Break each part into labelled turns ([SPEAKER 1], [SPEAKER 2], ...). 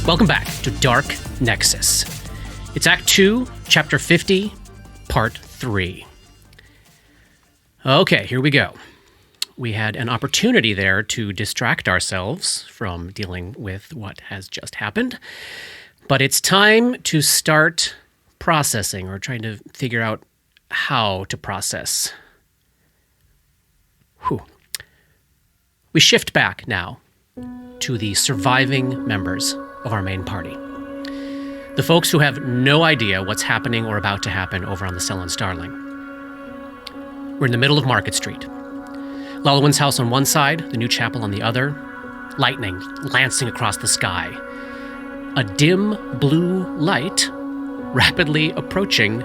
[SPEAKER 1] Welcome back to Dark Nexus. It's Act 2, Chapter 50, Part 3. Okay, here we go. We had an opportunity there to distract ourselves from dealing with what has just happened, but it's time to start processing or trying to figure out how to process. We shift back now to the surviving members of our main party. The folks who have no idea what's happening or about to happen over on the Cell Starling. We're in the middle of Market Street. Lalawin's house on one side, the new chapel on the other. Lightning lancing across the sky. A dim blue light rapidly approaching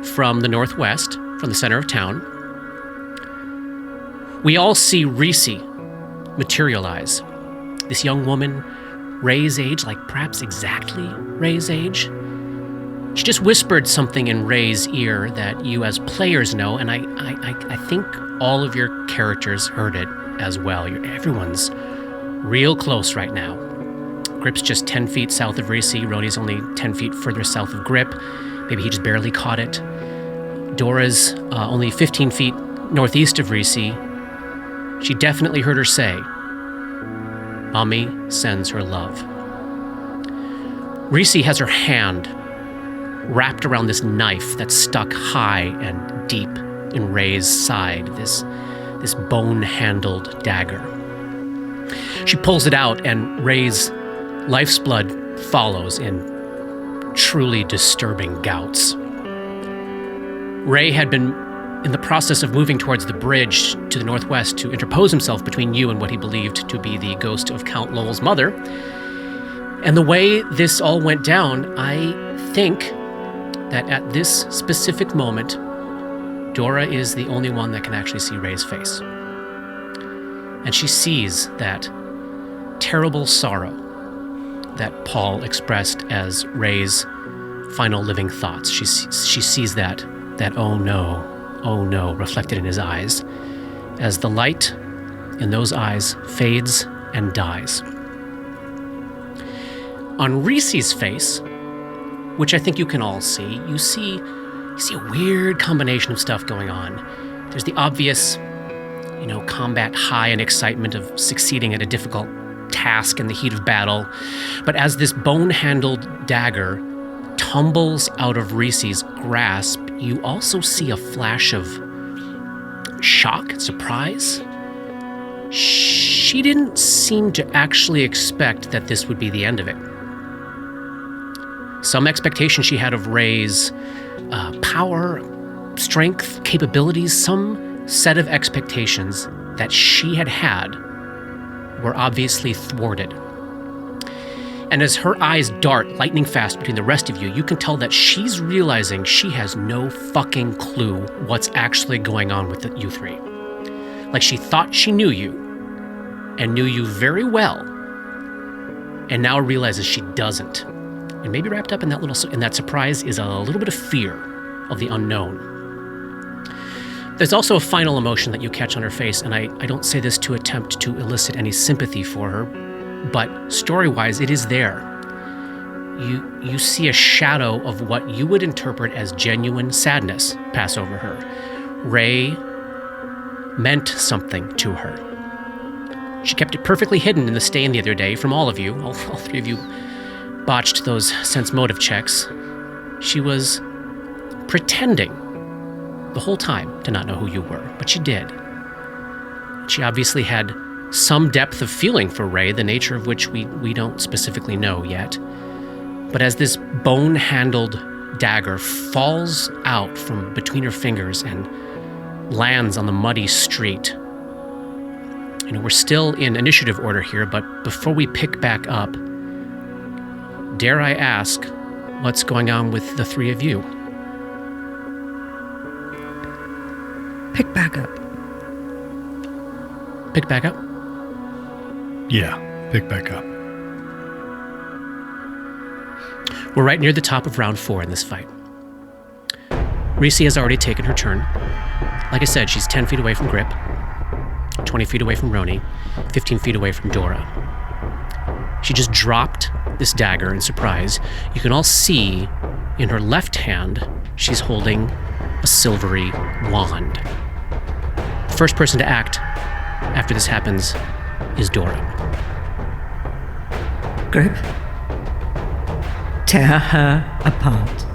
[SPEAKER 1] from the northwest, from the center of town. We all see Reese materialize. This young woman, Ray's age, like perhaps exactly Ray's age. She just whispered something in Ray's ear that you as players know, and I think all of your characters heard it as well. Everyone's real close right now. Grip's just 10 feet south of Reese. Roni's only 10 feet further south of Grip. Maybe he just barely caught it. Dora's only 15 feet northeast of Reese. She definitely heard her say, "Mommy sends her love." Reese has her hand wrapped around this knife that's stuck high and deep in Ray's side, this bone-handled dagger. She pulls it out, and Ray's life's blood follows in truly disturbing gouts. Ray had been in the process of moving towards the bridge to the northwest to interpose himself between you and what he believed to be the ghost of Count Lowell's mother. And the way this all went down, I think that at this specific moment, Dora is the only one that can actually see Ray's face. And she sees that terrible sorrow that Paul expressed as Ray's final living thoughts. She sees that oh no, reflected in his eyes, as the light in those eyes fades and dies. On Reese's face, which I think you can all see, you see a weird combination of stuff going on. There's the obvious, combat high and excitement of succeeding at a difficult task in the heat of battle. But as this bone-handled dagger tumbles out of Reese's grasp, you also see a flash of shock and surprise. She didn't seem to actually expect that this would be the end of it. Some expectation she had of Ray's power, strength, capabilities, some set of expectations that she had were obviously thwarted. And as her eyes dart lightning fast between the rest of you, you can tell that she's realizing she has no fucking clue what's actually going on with you three. Like she thought she knew you, and knew you very well, and now realizes she doesn't. And maybe wrapped up in that surprise is a little bit of fear of the unknown. There's also a final emotion that you catch on her face, and I don't say this to attempt to elicit any sympathy for her, but story-wise, it is there. You see a shadow of what you would interpret as genuine sadness pass over her. Ray meant something to her. She kept it perfectly hidden in the stain the other day from all of you. All three of you botched those sense motive checks. She was pretending the whole time to not know who you were, but she did. She obviously had some depth of feeling for Ray, the nature of which we don't specifically know yet. But as this bone-handled dagger falls out from between her fingers and lands on the muddy street, we're still in initiative order here, but before we pick back up, dare I ask, what's going on with the three of you?
[SPEAKER 2] Pick back up.
[SPEAKER 1] Pick back up?
[SPEAKER 3] Yeah, pick back up.
[SPEAKER 1] We're right near the top of round 4 in this fight. Reese has already taken her turn. Like I said, she's 10 feet away from Grip, 20 feet away from Roni, 15 feet away from Dora. She just dropped this dagger in surprise, you can all see in her left hand, she's holding a silvery wand. The first person to act after this happens is Dora.
[SPEAKER 2] Grip. Tear her apart.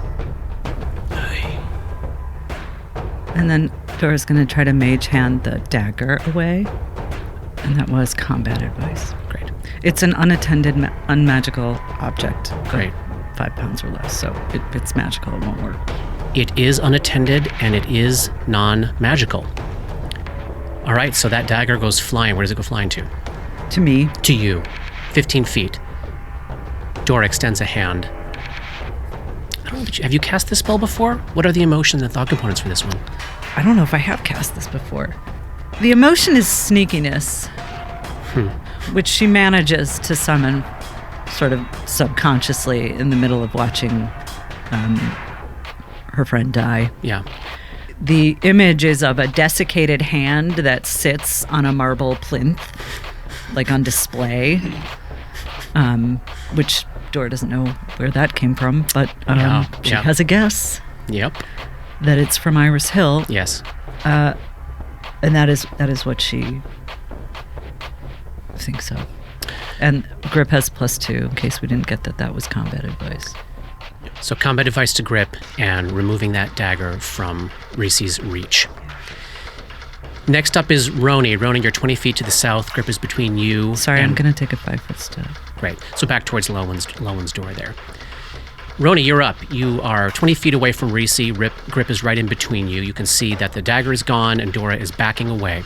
[SPEAKER 2] And then Dora's going to try to mage hand the dagger away. And that was combat advice.
[SPEAKER 1] Great.
[SPEAKER 2] It's an unattended, unmagical object.
[SPEAKER 1] Great.
[SPEAKER 2] 5 pounds or less, so it's magical. It won't work.
[SPEAKER 1] It is unattended, and it is non-magical. All right, so that dagger goes flying. Where does it go flying to?
[SPEAKER 2] To me.
[SPEAKER 1] To you. 15 feet. Dora extends a hand. I don't know, have you cast this spell before? What are the emotions and thought components for this one?
[SPEAKER 2] I don't know if I have cast this before. The emotion is sneakiness, which she manages to summon sort of subconsciously in the middle of watching her friend die.
[SPEAKER 1] Yeah.
[SPEAKER 2] The image is of a desiccated hand that sits on a marble plinth, like on display, which Dora doesn't know where that came from, but she has a guess
[SPEAKER 1] Yep.
[SPEAKER 2] that it's from Iris Hill.
[SPEAKER 1] Yes.
[SPEAKER 2] And that is what she thinks of. And Grip has +2 in case we didn't get that was combat advice.
[SPEAKER 1] So combat advice to Grip and removing that dagger from Reese's reach. Next up is Roni. Roni, you're 20 feet to the south. Grip is between you.
[SPEAKER 2] Sorry, I'm going to take a 5-foot step.
[SPEAKER 1] Great. So back towards Lowen's door there. Roni, you're up. You are 20 feet away from Reese. Grip is right in between you. You can see that the dagger is gone and Dora is backing away.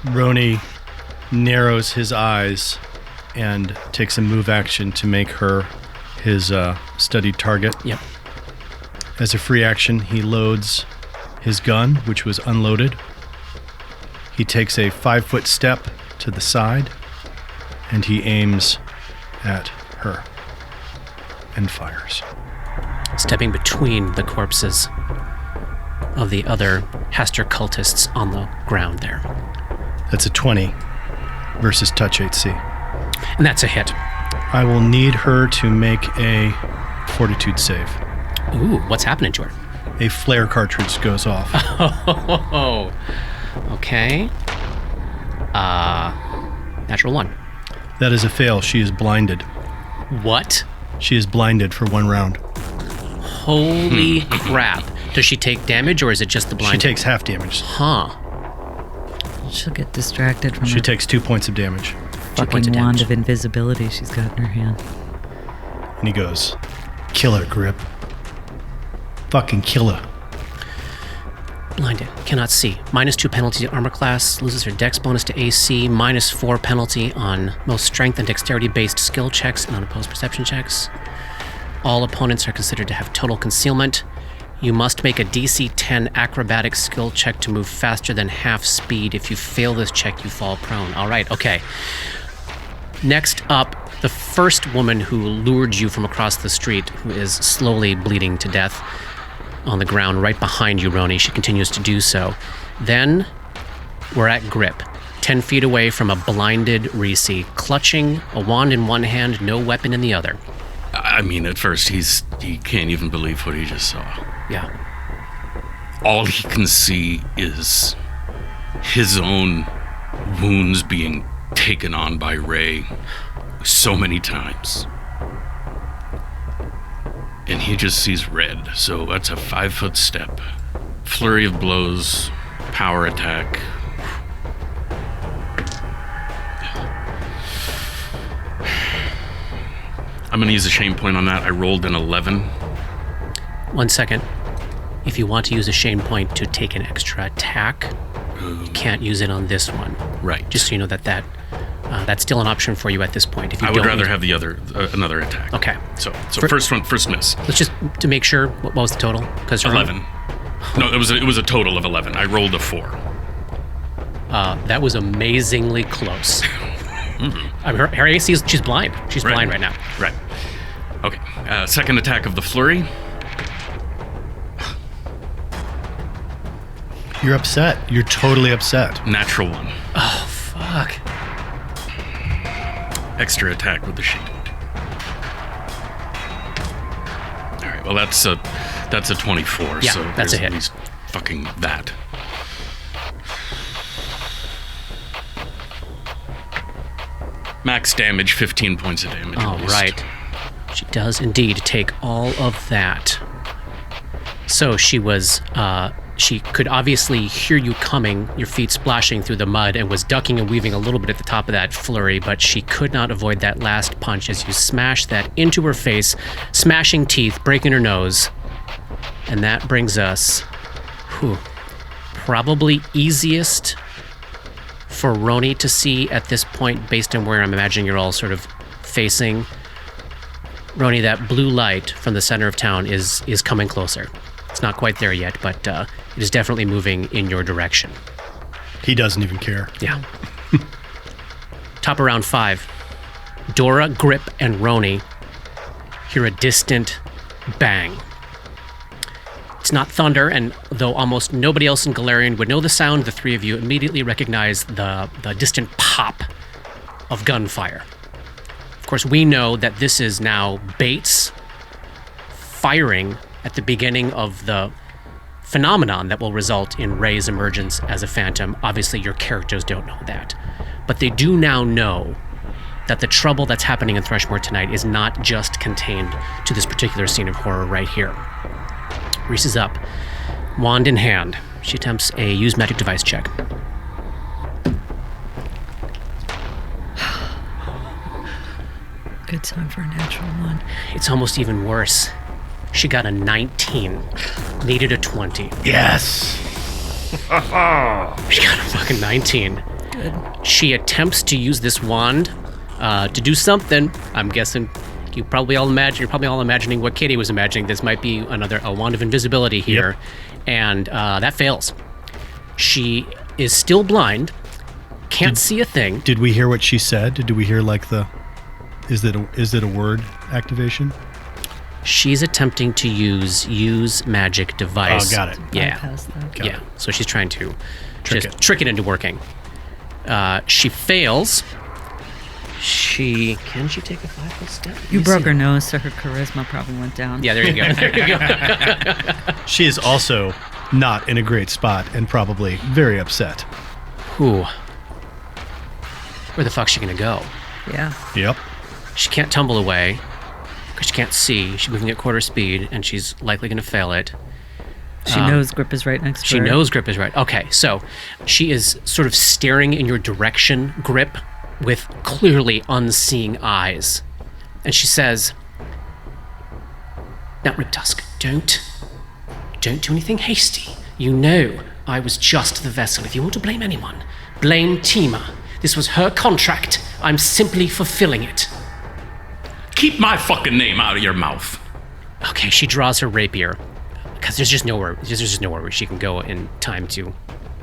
[SPEAKER 3] Roni narrows his eyes and takes a move action to make her his studied target.
[SPEAKER 1] Yep.
[SPEAKER 3] As a free action, he loads his gun, which was unloaded. He takes a 5-foot step to the side, and he aims at her and fires.
[SPEAKER 1] Stepping between the corpses of the other Hester cultists on the ground there.
[SPEAKER 3] That's a 20 versus touch 8C.
[SPEAKER 1] And that's a hit.
[SPEAKER 3] I will need her to make a fortitude save.
[SPEAKER 1] Ooh, what's happening to her?
[SPEAKER 3] A flare cartridge goes off.
[SPEAKER 1] Oh, okay. Natural 1.
[SPEAKER 3] That is a fail. She is blinded.
[SPEAKER 1] What?
[SPEAKER 3] She is blinded for 1 round.
[SPEAKER 1] Holy crap. Does she take damage or is it just the blind?
[SPEAKER 3] She takes half damage.
[SPEAKER 1] Huh.
[SPEAKER 2] She'll get distracted from
[SPEAKER 3] She
[SPEAKER 2] her
[SPEAKER 3] takes 2 points of damage.
[SPEAKER 2] fucking wand of invisibility she's got in her hand.
[SPEAKER 3] And he goes, kill her, Grip. Fucking kill her.
[SPEAKER 1] Blinded. Cannot see. -2 penalty to armor class. Loses her dex bonus to AC. -4 penalty on most strength and dexterity-based skill checks and unopposed perception checks. All opponents are considered to have total concealment. You must make a DC 10 acrobatic skill check to move faster than half speed. If you fail this check, you fall prone. All right, okay. Next up, the first woman who lured you from across the street, who is slowly bleeding to death on the ground right behind you, Roni. She continues to do so. Then we're at Grip, 10 feet away from a blinded Reese, clutching a wand in one hand, no weapon in the other.
[SPEAKER 4] I mean, at first, he can't even believe what he just saw.
[SPEAKER 1] Yeah.
[SPEAKER 4] All he can see is his own wounds being taken on by Ray so many times. And he just sees red, so that's a 5-foot step. Flurry of blows, power attack. I'm gonna use a shame point on that. I rolled an 11.
[SPEAKER 1] 1 second. If you want to use a shame point to take an extra attack, you can't use it on this one.
[SPEAKER 4] Right.
[SPEAKER 1] Just so you know that's still an option for you at this point. If you
[SPEAKER 4] I would
[SPEAKER 1] don't
[SPEAKER 4] rather
[SPEAKER 1] use-
[SPEAKER 4] have the other another attack.
[SPEAKER 1] Okay.
[SPEAKER 4] So
[SPEAKER 1] For-
[SPEAKER 4] first miss.
[SPEAKER 1] Let's just to make sure. What was the total? Because
[SPEAKER 4] 11. No, it was a total of 11. I rolled a 4.
[SPEAKER 1] That was amazingly close. I mean, her AC is she's blind. She's
[SPEAKER 4] Right.
[SPEAKER 1] blind right now.
[SPEAKER 4] Right. Okay. Second attack of the flurry.
[SPEAKER 3] You're upset. You're totally upset.
[SPEAKER 4] Natural 1.
[SPEAKER 1] Oh fuck.
[SPEAKER 4] Extra attack with the shield. Okay, well that's a 24.
[SPEAKER 1] Yeah,
[SPEAKER 4] so
[SPEAKER 1] that's a
[SPEAKER 4] there's
[SPEAKER 1] hit.
[SPEAKER 4] At least fucking that. Max damage, 15 points of damage.
[SPEAKER 1] All
[SPEAKER 4] at least.
[SPEAKER 1] right. She does indeed take all of that. So she was, she could obviously hear you coming, your feet splashing through the mud, and was ducking and weaving a little bit at the top of that flurry, but she could not avoid that last punch as you smash that into her face, smashing teeth, breaking her nose. And that brings us, probably easiest for Roni to see at this point, based on where I'm imagining you're all sort of facing. Roni, that blue light from the center of town is coming closer. It's not quite there yet, but it is definitely moving in your direction.
[SPEAKER 3] He doesn't even care.
[SPEAKER 1] Yeah. Top of round 5. Dora, Grip, and Roni hear a distant bang. It's not thunder, and though almost nobody else in Galarian would know the sound, the three of you immediately recognize the distant pop of gunfire. Of course, we know that this is now Bates firing at the beginning of the phenomenon that will result in Ray's emergence as a phantom. Obviously, your characters don't know that. But they do now know that the trouble that's happening in Thrushmoor tonight is not just contained to this particular scene of horror right here. Reese is up, wand in hand. She attempts a use magic device check.
[SPEAKER 2] Good time for a natural one.
[SPEAKER 1] It's almost even worse. She got a 19. Needed a 20.
[SPEAKER 3] Yes.
[SPEAKER 1] She got a fucking 19.
[SPEAKER 2] Good.
[SPEAKER 1] She attempts to use this wand to do something. I'm guessing you're probably all imagining what Katie was imagining. This might be a wand of invisibility here.
[SPEAKER 3] Yep.
[SPEAKER 1] And that fails. She is still blind, can't see a thing.
[SPEAKER 3] Did we hear what she said? Did we hear like is it a word activation?
[SPEAKER 1] She's attempting to use magic device.
[SPEAKER 3] Oh, got it.
[SPEAKER 1] Yeah.
[SPEAKER 2] Bypass that.
[SPEAKER 3] Got
[SPEAKER 1] Yeah.
[SPEAKER 3] it.
[SPEAKER 1] So she's trying to
[SPEAKER 3] Trick
[SPEAKER 1] just
[SPEAKER 3] it.
[SPEAKER 1] trick it into working. She fails. Can she take a 5-foot step? Let
[SPEAKER 2] You
[SPEAKER 1] me
[SPEAKER 2] broke
[SPEAKER 1] see.
[SPEAKER 2] her nose, so her charisma probably went down.
[SPEAKER 1] Yeah, there you go. There you go.
[SPEAKER 3] She is also not in a great spot and probably very upset.
[SPEAKER 1] Ooh. Where the fuck's she gonna go?
[SPEAKER 2] Yeah.
[SPEAKER 3] Yep.
[SPEAKER 1] She can't tumble away because she can't see. She's moving at quarter speed, and she's likely gonna fail it.
[SPEAKER 2] She knows Grip is right next to
[SPEAKER 1] She
[SPEAKER 2] her.
[SPEAKER 1] knows Grip is right. Okay, so she is sort of staring in your direction, Grip, with clearly unseeing eyes. And she says, "Now, Riptusk, don't do anything hasty. You know I was just the vessel. If you want to blame anyone, blame Tima. This was her contract. I'm simply fulfilling it."
[SPEAKER 4] Keep my fucking name out of your mouth.
[SPEAKER 1] Okay, she draws her rapier because there's just nowhere where she can go in time to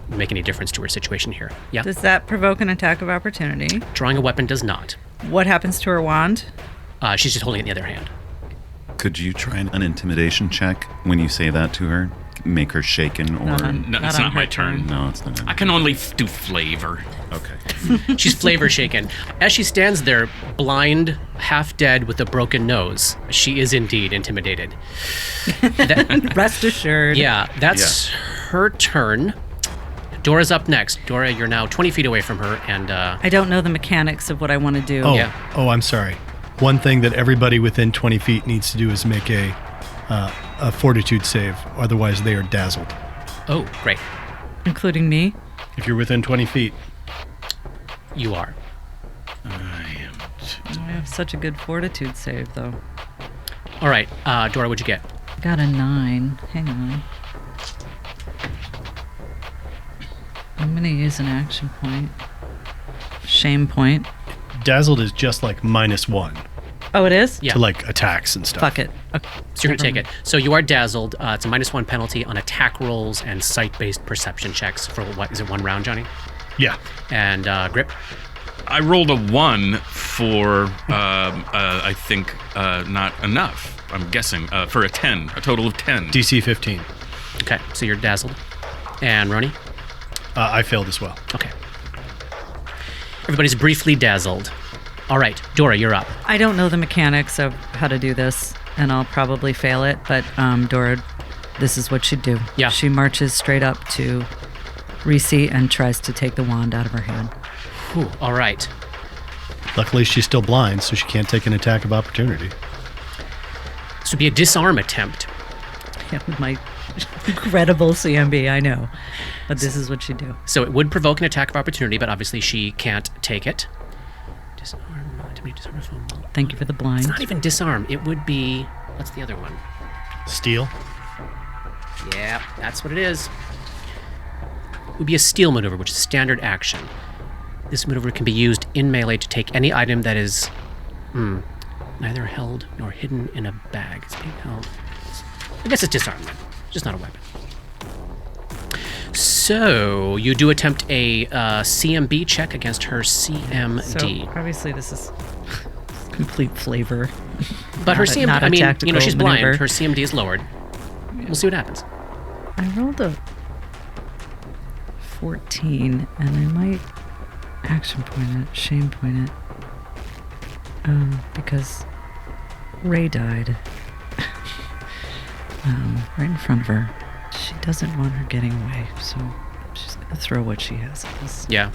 [SPEAKER 1] make any difference to her situation here. Yeah,
[SPEAKER 2] Does that provoke an attack of opportunity?
[SPEAKER 1] drawing a weapon does not.
[SPEAKER 2] What happens to her wand?
[SPEAKER 1] She's just holding it in the other hand.
[SPEAKER 5] Could you try an intimidation check when you say that to her? Make her shaken or...
[SPEAKER 2] Not
[SPEAKER 4] No, it's
[SPEAKER 2] on
[SPEAKER 4] not
[SPEAKER 2] her
[SPEAKER 4] my turn.
[SPEAKER 5] No, it's not.
[SPEAKER 4] I can only do flavor.
[SPEAKER 5] Okay.
[SPEAKER 1] She's flavor shaken. As she stands there, blind, half dead, with a broken nose, she is indeed intimidated.
[SPEAKER 2] Rest assured.
[SPEAKER 1] Yeah, that's her turn. Dora's up next. Dora, you're now 20 feet away from her, and
[SPEAKER 2] I don't know the mechanics of what I want to do.
[SPEAKER 3] Oh,
[SPEAKER 1] Yeah.
[SPEAKER 3] I'm sorry. One thing that everybody within 20 feet needs to do is make a fortitude save. Otherwise, they are dazzled.
[SPEAKER 1] oh, great.
[SPEAKER 2] Including me.
[SPEAKER 3] If you're within 20 feet,
[SPEAKER 1] You are.
[SPEAKER 2] I have such a good fortitude save, though.
[SPEAKER 1] All right, Dora, what'd you get?
[SPEAKER 2] Got a 9. Hang on. I'm going to use an action point. Shame point.
[SPEAKER 3] dazzled is just like -1
[SPEAKER 2] Oh, it is?
[SPEAKER 1] Yeah.
[SPEAKER 3] to like attacks and stuff.
[SPEAKER 2] Fuck it. Okay.
[SPEAKER 1] So you're going to take it. So you are dazzled. It's a -1 penalty on attack rolls and sight-based perception checks for what? Is it 1 round, Johnny?
[SPEAKER 3] Yeah.
[SPEAKER 1] And Grip?
[SPEAKER 4] I rolled a 1 for, I think, not enough. I'm guessing, for a 10, a total of 10.
[SPEAKER 3] DC 15.
[SPEAKER 1] Okay, so you're dazzled. And Roni?
[SPEAKER 3] I failed as well.
[SPEAKER 1] Okay. Everybody's briefly dazzled. All right, Dora, you're up.
[SPEAKER 2] I don't know the mechanics of how to do this. and I'll probably fail it, but Dora, this is what she'd do.
[SPEAKER 1] Yeah.
[SPEAKER 2] She marches straight up to Reese and tries to take the wand out of her hand.
[SPEAKER 1] Whew, all right.
[SPEAKER 3] Luckily, she's still blind, so she can't take an attack of opportunity.
[SPEAKER 1] This would be a disarm attempt.
[SPEAKER 2] Yeah, with my incredible CMB, I know. But this is what she'd do.
[SPEAKER 1] So it would provoke an attack of opportunity, but obviously she can't take it. Disarm. Disarm a foe.
[SPEAKER 2] Thank you for the blind.
[SPEAKER 1] It's not even disarm. It would be... What's the other one?
[SPEAKER 3] Steal?
[SPEAKER 1] Yeah, that's what it is. It would be a steal maneuver, which is standard action. This maneuver can be used in melee to take any item that is neither held nor hidden in a bag. It's being held. I guess it's disarmed then. Just not a weapon. So you do attempt a CMB check against her CMD.
[SPEAKER 2] So obviously this is complete flavor.
[SPEAKER 1] But her CMD,
[SPEAKER 2] not a
[SPEAKER 1] I mean,
[SPEAKER 2] tactical
[SPEAKER 1] she's blind.
[SPEAKER 2] maneuver.
[SPEAKER 1] Her CMD is lowered. We'll see what happens.
[SPEAKER 2] I rolled a 14, and I might action point it, shame point it, because Ray died right in front of her. She doesn't want her getting away, so she's going to throw what she has at us.
[SPEAKER 1] Yeah.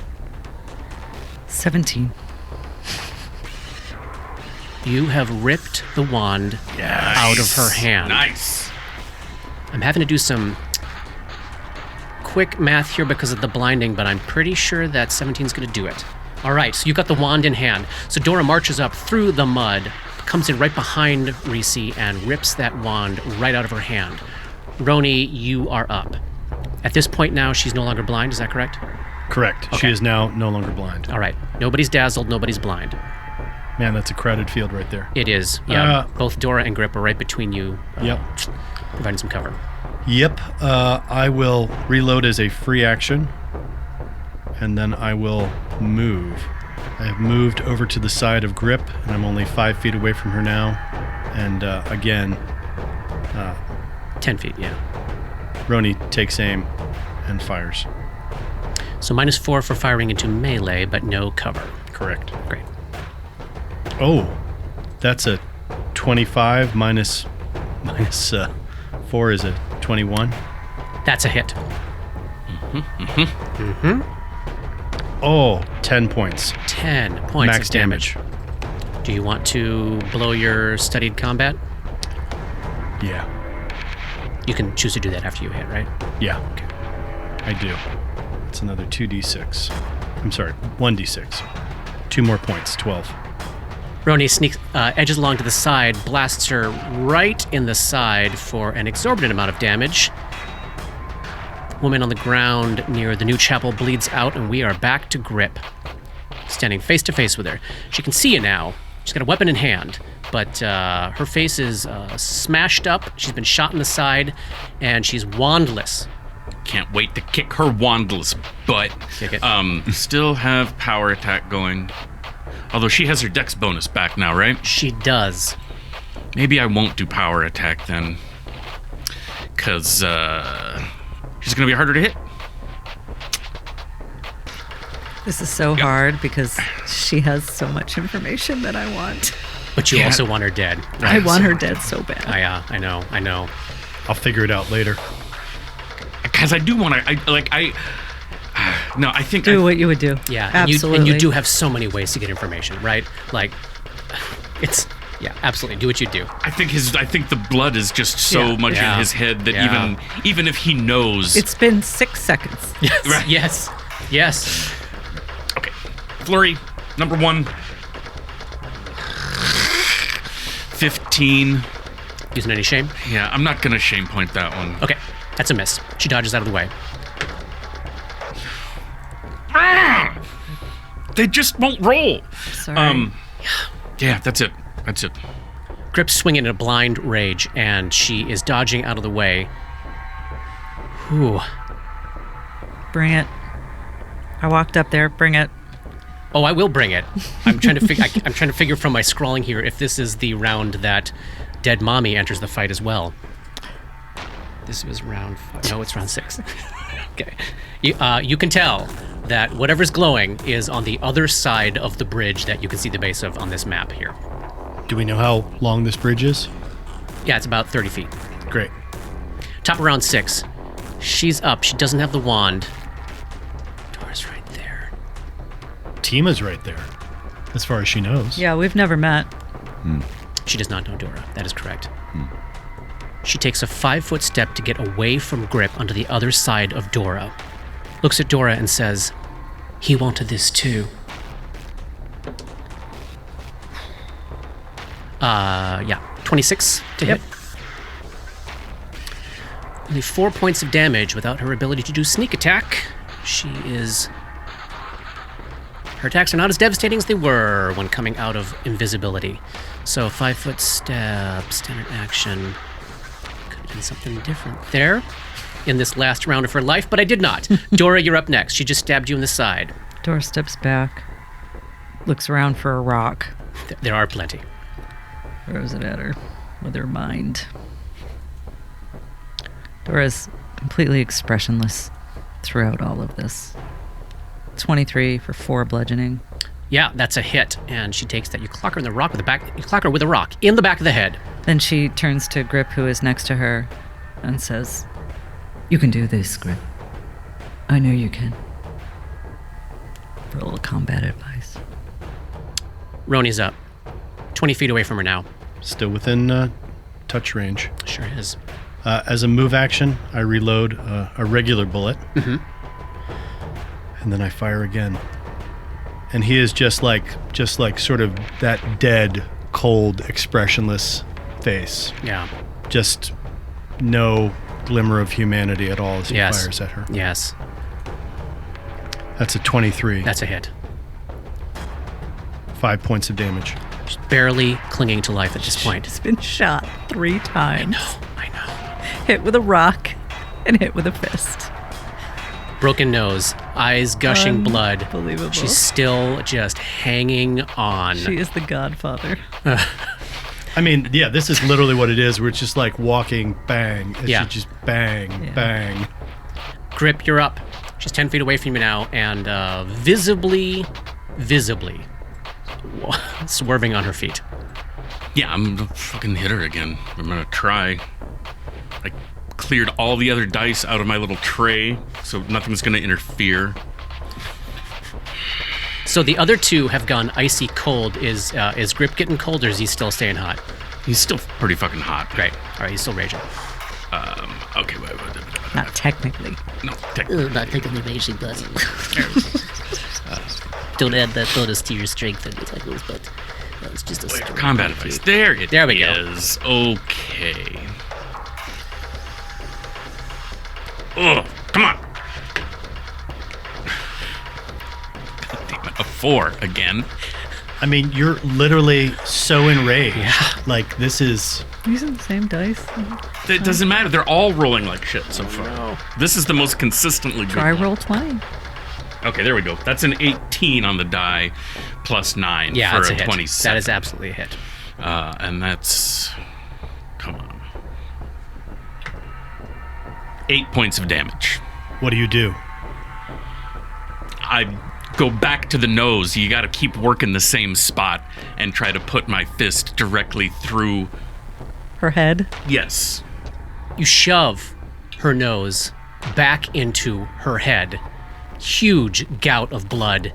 [SPEAKER 2] 17.
[SPEAKER 1] You have ripped the wand out of her hand.
[SPEAKER 4] Nice.
[SPEAKER 1] I'm having to do some quick math here because of the blinding, but I'm pretty sure that 17 is going to do it. All right, so you got the wand in hand. So Dora marches up through the mud, comes in right behind Reese, and rips that wand right out of her hand. Roni, you are up. At this point now, she's no longer blind, is that correct?
[SPEAKER 3] Correct.
[SPEAKER 1] Okay.
[SPEAKER 3] She is now no longer blind.
[SPEAKER 1] All right. Nobody's dazzled, nobody's blind.
[SPEAKER 3] Man, that's a crowded field right there.
[SPEAKER 1] It is. Yeah, both Dora and Grip are right between you,
[SPEAKER 3] Yep.
[SPEAKER 1] providing some cover.
[SPEAKER 3] Yep. I will reload as a free action, and then I will move. I have moved over to the side of Grip, and I'm only 5 feet away from her now. And again,
[SPEAKER 1] 10 feet, yeah.
[SPEAKER 3] Roni takes aim and fires.
[SPEAKER 1] So -4 for firing into melee, but no cover.
[SPEAKER 3] Correct.
[SPEAKER 1] Great.
[SPEAKER 3] Oh, that's a 25 minus 4 is a 21.
[SPEAKER 1] That's a hit.
[SPEAKER 3] Oh, 10 points.
[SPEAKER 1] 10 points
[SPEAKER 3] Max
[SPEAKER 1] of damage. Do you want to blow your studied combat?
[SPEAKER 3] Yeah.
[SPEAKER 1] You can choose to do that after you hit, right?
[SPEAKER 3] Yeah. Okay. I do. It's another 2d6. I'm sorry, 1d6. 2 more points, 12.
[SPEAKER 1] Roni sneaks, edges along to the side, blasts her right in the side for an exorbitant amount of damage. Woman on the ground near the new chapel bleeds out, and we are back to Grip, standing face to face with her. She can see you now. She's got a weapon in hand, but her face is smashed up. She's been shot in the side, and she's wandless.
[SPEAKER 4] Can't wait to kick her wandless butt.
[SPEAKER 1] Kick it.
[SPEAKER 4] Still have power attack going. Although she has her dex bonus back now, right?
[SPEAKER 1] She does.
[SPEAKER 4] Maybe I won't do power attack then. Because she's going to be harder to hit.
[SPEAKER 2] This is so hard because she has so much information that I want.
[SPEAKER 1] But you
[SPEAKER 4] Yeah.
[SPEAKER 1] also want her dead.
[SPEAKER 2] I want her dead so bad.
[SPEAKER 1] I know.
[SPEAKER 3] I'll figure it out later.
[SPEAKER 4] Because I do want to... No, I think...
[SPEAKER 2] Do what you would do.
[SPEAKER 1] Yeah,
[SPEAKER 2] absolutely.
[SPEAKER 1] and you do have so many ways to get information, right? Like, it's... Yeah, absolutely. Do what you do.
[SPEAKER 4] I think the blood is just so
[SPEAKER 1] Yeah.
[SPEAKER 4] much
[SPEAKER 1] Yeah.
[SPEAKER 4] in his head that
[SPEAKER 1] Yeah.
[SPEAKER 4] even if he knows...
[SPEAKER 2] It's been 6 seconds.
[SPEAKER 1] Yes.
[SPEAKER 4] Right.
[SPEAKER 1] Yes.
[SPEAKER 4] Okay. Flurry, number 1. 15.
[SPEAKER 1] Using any shame?
[SPEAKER 4] Yeah, I'm not going to shame point that one.
[SPEAKER 1] Okay, that's a miss. She dodges out of the way.
[SPEAKER 4] They just won't roll.
[SPEAKER 2] Sorry.
[SPEAKER 4] Yeah, that's it.
[SPEAKER 1] Grip's swinging in a blind rage, and she is dodging out of the way. Whew.
[SPEAKER 2] Bring it. I walked up there. Bring it.
[SPEAKER 1] Oh, I will bring it. I'm trying to figure from my scrawling here if this is the round that Dead Mommy enters the fight as well. This was round 5. No, it's round 6. Okay. You can tell that whatever's glowing is on the other side of the bridge that you can see the base of on this map here.
[SPEAKER 3] Do we know how long this bridge is?
[SPEAKER 1] Yeah, it's about 30 feet.
[SPEAKER 3] Great.
[SPEAKER 1] Top of round 6. She's up. She doesn't have the wand. Dora's right there.
[SPEAKER 3] Tima's right there, as far as she knows.
[SPEAKER 2] Yeah, we've never met.
[SPEAKER 1] She does not know Dora. That is correct. She takes a 5-foot step to get away from Grip onto the other side of Dora. Looks at Dora and says, "He wanted this too." Yeah, 26 to
[SPEAKER 2] Yep.
[SPEAKER 1] hit. Only 4 points of damage without her ability to do sneak attack. Her attacks are not as devastating as they were when coming out of invisibility. So 5-foot step, standard action. Could have done something different there in this last round of her life, but I did not. Dora, you're up next. She just stabbed you in the side.
[SPEAKER 2] Dora steps back, looks around for a rock,
[SPEAKER 1] There are plenty.
[SPEAKER 2] throws it at her with her mind. Dora's completely expressionless throughout all of this. 23 for 4 bludgeoning.
[SPEAKER 1] Yeah, that's a hit, and she takes that. You clock her in the rock with the back. You clock her with a rock in the back of the head.
[SPEAKER 2] Then she turns to Grip, who is next to her, and says, "You can do this, Grip. I know you can." For a little combat advice.
[SPEAKER 1] Roni's up, 20 feet away from her now.
[SPEAKER 3] Still within touch range.
[SPEAKER 1] Sure is.
[SPEAKER 3] As a move action, I reload a regular bullet. And then I fire again. And he is just like sort of that dead, cold, expressionless face.
[SPEAKER 1] Yeah.
[SPEAKER 3] Just no glimmer of humanity at all as he
[SPEAKER 1] Yes.
[SPEAKER 3] fires at her.
[SPEAKER 1] Yes.
[SPEAKER 3] That's a 23.
[SPEAKER 1] That's a hit.
[SPEAKER 3] 5 points of damage.
[SPEAKER 1] She's barely clinging to life at this point.
[SPEAKER 2] She's been shot 3 times.
[SPEAKER 1] I know.
[SPEAKER 2] Hit with a rock and hit with a fist.
[SPEAKER 1] Broken nose, eyes gushing blood.
[SPEAKER 2] Unbelievable.
[SPEAKER 1] She's still just hanging on.
[SPEAKER 2] She is the godfather.
[SPEAKER 3] I mean, yeah, this is literally what it is. We're just like walking, bang. And
[SPEAKER 1] Yeah.
[SPEAKER 3] she just bang, bang.
[SPEAKER 1] Grip, you're up. She's 10 feet away from you now, and visibly swerving on her feet.
[SPEAKER 4] Yeah, I'm gonna fucking hit her again. I'm gonna try. I cleared all the other dice out of my little tray, so nothing's gonna interfere.
[SPEAKER 1] So the other two have gone icy cold. Is Grip getting cold, or is he still staying hot?
[SPEAKER 4] He's still pretty fucking hot.
[SPEAKER 1] Great. All right, he's still raging.
[SPEAKER 4] Okay,
[SPEAKER 2] Not technically.
[SPEAKER 4] no,
[SPEAKER 6] Not taking the raging, but don't add that bonus to your strength and attackles, but it's just a strength.
[SPEAKER 4] combat advice. There it
[SPEAKER 1] There we go.
[SPEAKER 4] is. Okay. Oh, come on. Damn it, a 4 again.
[SPEAKER 3] I mean, you're literally so enraged.
[SPEAKER 1] Yeah.
[SPEAKER 3] Like, this is...
[SPEAKER 2] Using the same dice.
[SPEAKER 4] It doesn't matter. They're all rolling like shit so far. This is the most consistently good.
[SPEAKER 2] Try
[SPEAKER 4] one.
[SPEAKER 2] roll 20.
[SPEAKER 4] Okay, there we go. That's an 18 on the die, plus 9
[SPEAKER 1] Yeah,
[SPEAKER 4] for
[SPEAKER 1] that's a
[SPEAKER 4] a
[SPEAKER 1] hit.
[SPEAKER 4] 27.
[SPEAKER 1] That is absolutely a hit.
[SPEAKER 4] And that's... Come on. 8 points of damage.
[SPEAKER 3] What do you do?
[SPEAKER 4] I go back to the nose. You gotta keep working the same spot and try to put my fist directly through...
[SPEAKER 2] Her head.
[SPEAKER 4] Yes.
[SPEAKER 1] You shove her nose back into her head. Huge gout of blood,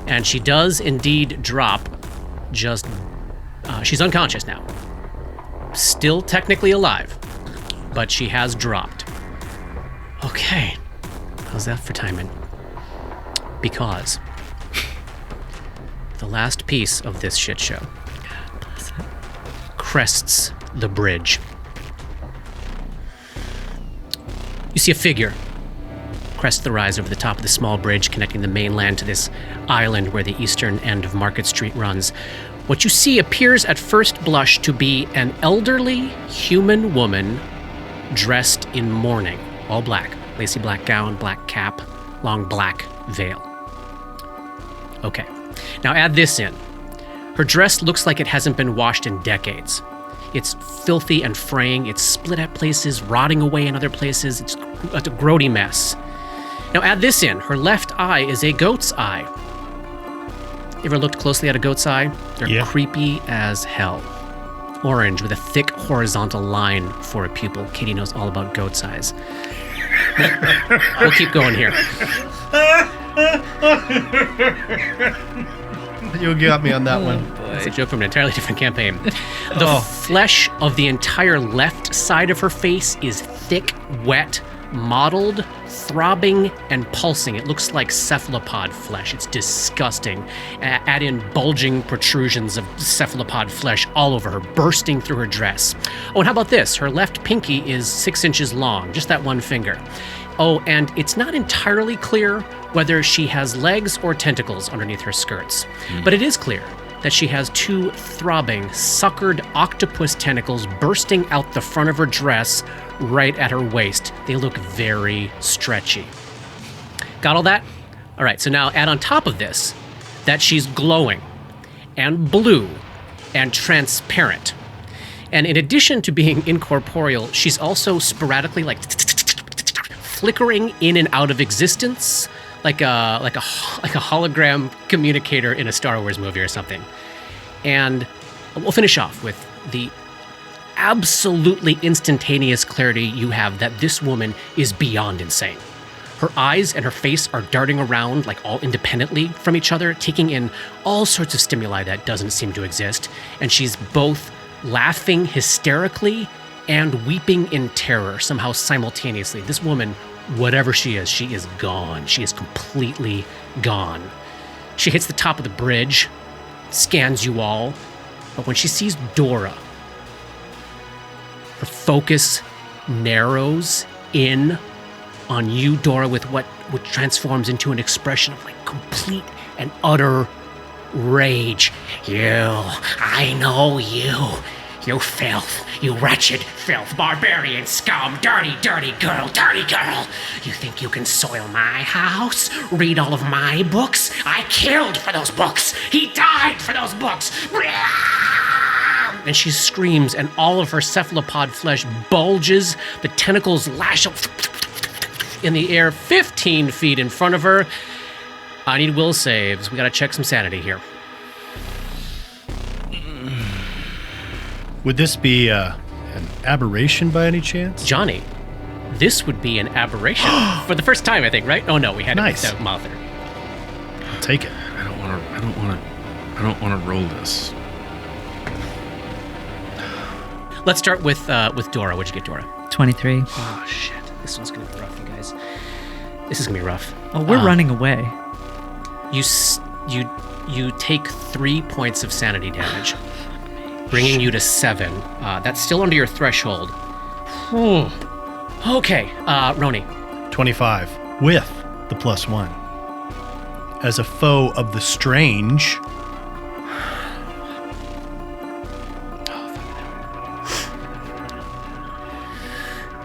[SPEAKER 1] and she does indeed drop. She's unconscious now. Still technically alive, but she has dropped. Okay, how's that for timing? Because the last piece of this shit show crests the bridge. You see a figure crest the rise over the top of the small bridge connecting the mainland to this island where the eastern end of Market Street runs. What you see appears at first blush to be an elderly human woman dressed in mourning, all black, lacy black gown, black cap, long black veil. Okay, now add this in. Her dress looks like it hasn't been washed in decades. It's filthy and fraying, it's split at places, rotting away in other places, it's a grody mess. Now add this in. Her left eye is a goat's eye. You ever looked closely at a goat's eye? They're
[SPEAKER 3] Yeah.
[SPEAKER 1] creepy as hell. orange with a thick horizontal line for a pupil. Katie knows all about goat's eyes. We'll keep going here.
[SPEAKER 3] You got me on that one.
[SPEAKER 1] It's a joke from an entirely different campaign. The flesh of the entire left side of her face is thick, wet, mottled, throbbing, and pulsing. It looks like cephalopod flesh. It's disgusting. Add in bulging protrusions of cephalopod flesh all over her, bursting through her dress. Oh, and how about this? Her left pinky is 6 inches long, just that one finger. Oh, and it's not entirely clear whether she has legs or tentacles underneath her skirts. But it is clear that she has 2 throbbing, suckered octopus tentacles bursting out the front of her dress right at her waist. They look very stretchy. Got all that? All right, so now add on top of this that she's glowing and blue and transparent. And in addition to being incorporeal, she's also sporadically like flickering in and out of existence, like a hologram communicator in a Star Wars movie or something. And we'll finish off with the absolutely instantaneous clarity you have that this woman is beyond insane. Her eyes and her face are darting around like all independently from each other, taking in all sorts of stimuli that doesn't seem to exist. And she's both laughing hysterically and weeping in terror somehow simultaneously. This woman, whatever she is gone. She is completely gone. She hits the top of the bridge, scans you all, but when she sees Dora, her focus narrows in on you, Dora, with what transforms into an expression of like complete and utter rage. I know you. You filth, you wretched filth, barbarian scum, dirty, dirty girl, dirty girl. You think you can soil my house? Read all of my books? I killed for those books. He died for those books. And she screams, and all of her cephalopod flesh bulges. The tentacles lash up in the air 15 feet in front of her. I need will saves. We gotta check some sanity here.
[SPEAKER 3] Would this be an aberration by any chance?
[SPEAKER 1] Johnny, this would be an aberration for the first time, I think, right? Oh no, we had
[SPEAKER 3] Nice.
[SPEAKER 1] it with Mother.
[SPEAKER 3] I'll take it.
[SPEAKER 4] I don't want to roll this.
[SPEAKER 1] Let's start with Dora. What'd you get, Dora?
[SPEAKER 2] 23.
[SPEAKER 1] Oh shit, this one's gonna be rough, you guys. This is gonna be rough.
[SPEAKER 2] Oh, we're running away.
[SPEAKER 1] You take 3 points of sanity damage, bringing you to 7. That's still under your threshold. Whew. Okay, Roni.
[SPEAKER 3] 25 with the +1. As a foe of the strange,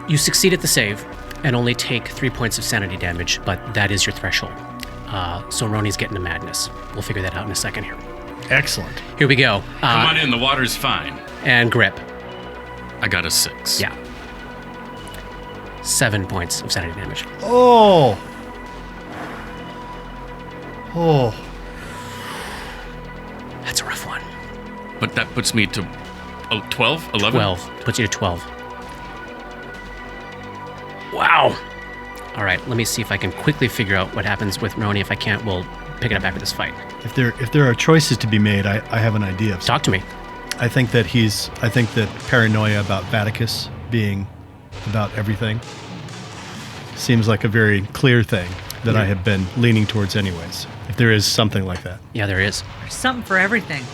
[SPEAKER 1] You succeed at the save and only take 3 points of sanity damage, but that is your threshold. So Roni's getting to madness. We'll figure that out in a second here.
[SPEAKER 3] excellent.
[SPEAKER 1] Here we go.
[SPEAKER 4] Come on in, the water's fine.
[SPEAKER 1] And grip.
[SPEAKER 4] I got a 6.
[SPEAKER 1] Yeah. 7 points of sanity damage.
[SPEAKER 3] Oh.
[SPEAKER 1] That's a rough one.
[SPEAKER 4] But that puts me to 12, 11?
[SPEAKER 1] 12. Puts you to 12. Wow. All right, let me see if I can quickly figure out what happens with Roni. If I can't, we'll pick it up after this fight.
[SPEAKER 3] If there are choices to be made, I have an idea.
[SPEAKER 1] Talk to me.
[SPEAKER 3] I think that paranoia about Vaticus being about everything seems like a very clear thing that I have been leaning towards anyways. If there is something like that.
[SPEAKER 1] Yeah, there is.
[SPEAKER 2] There's something for everything.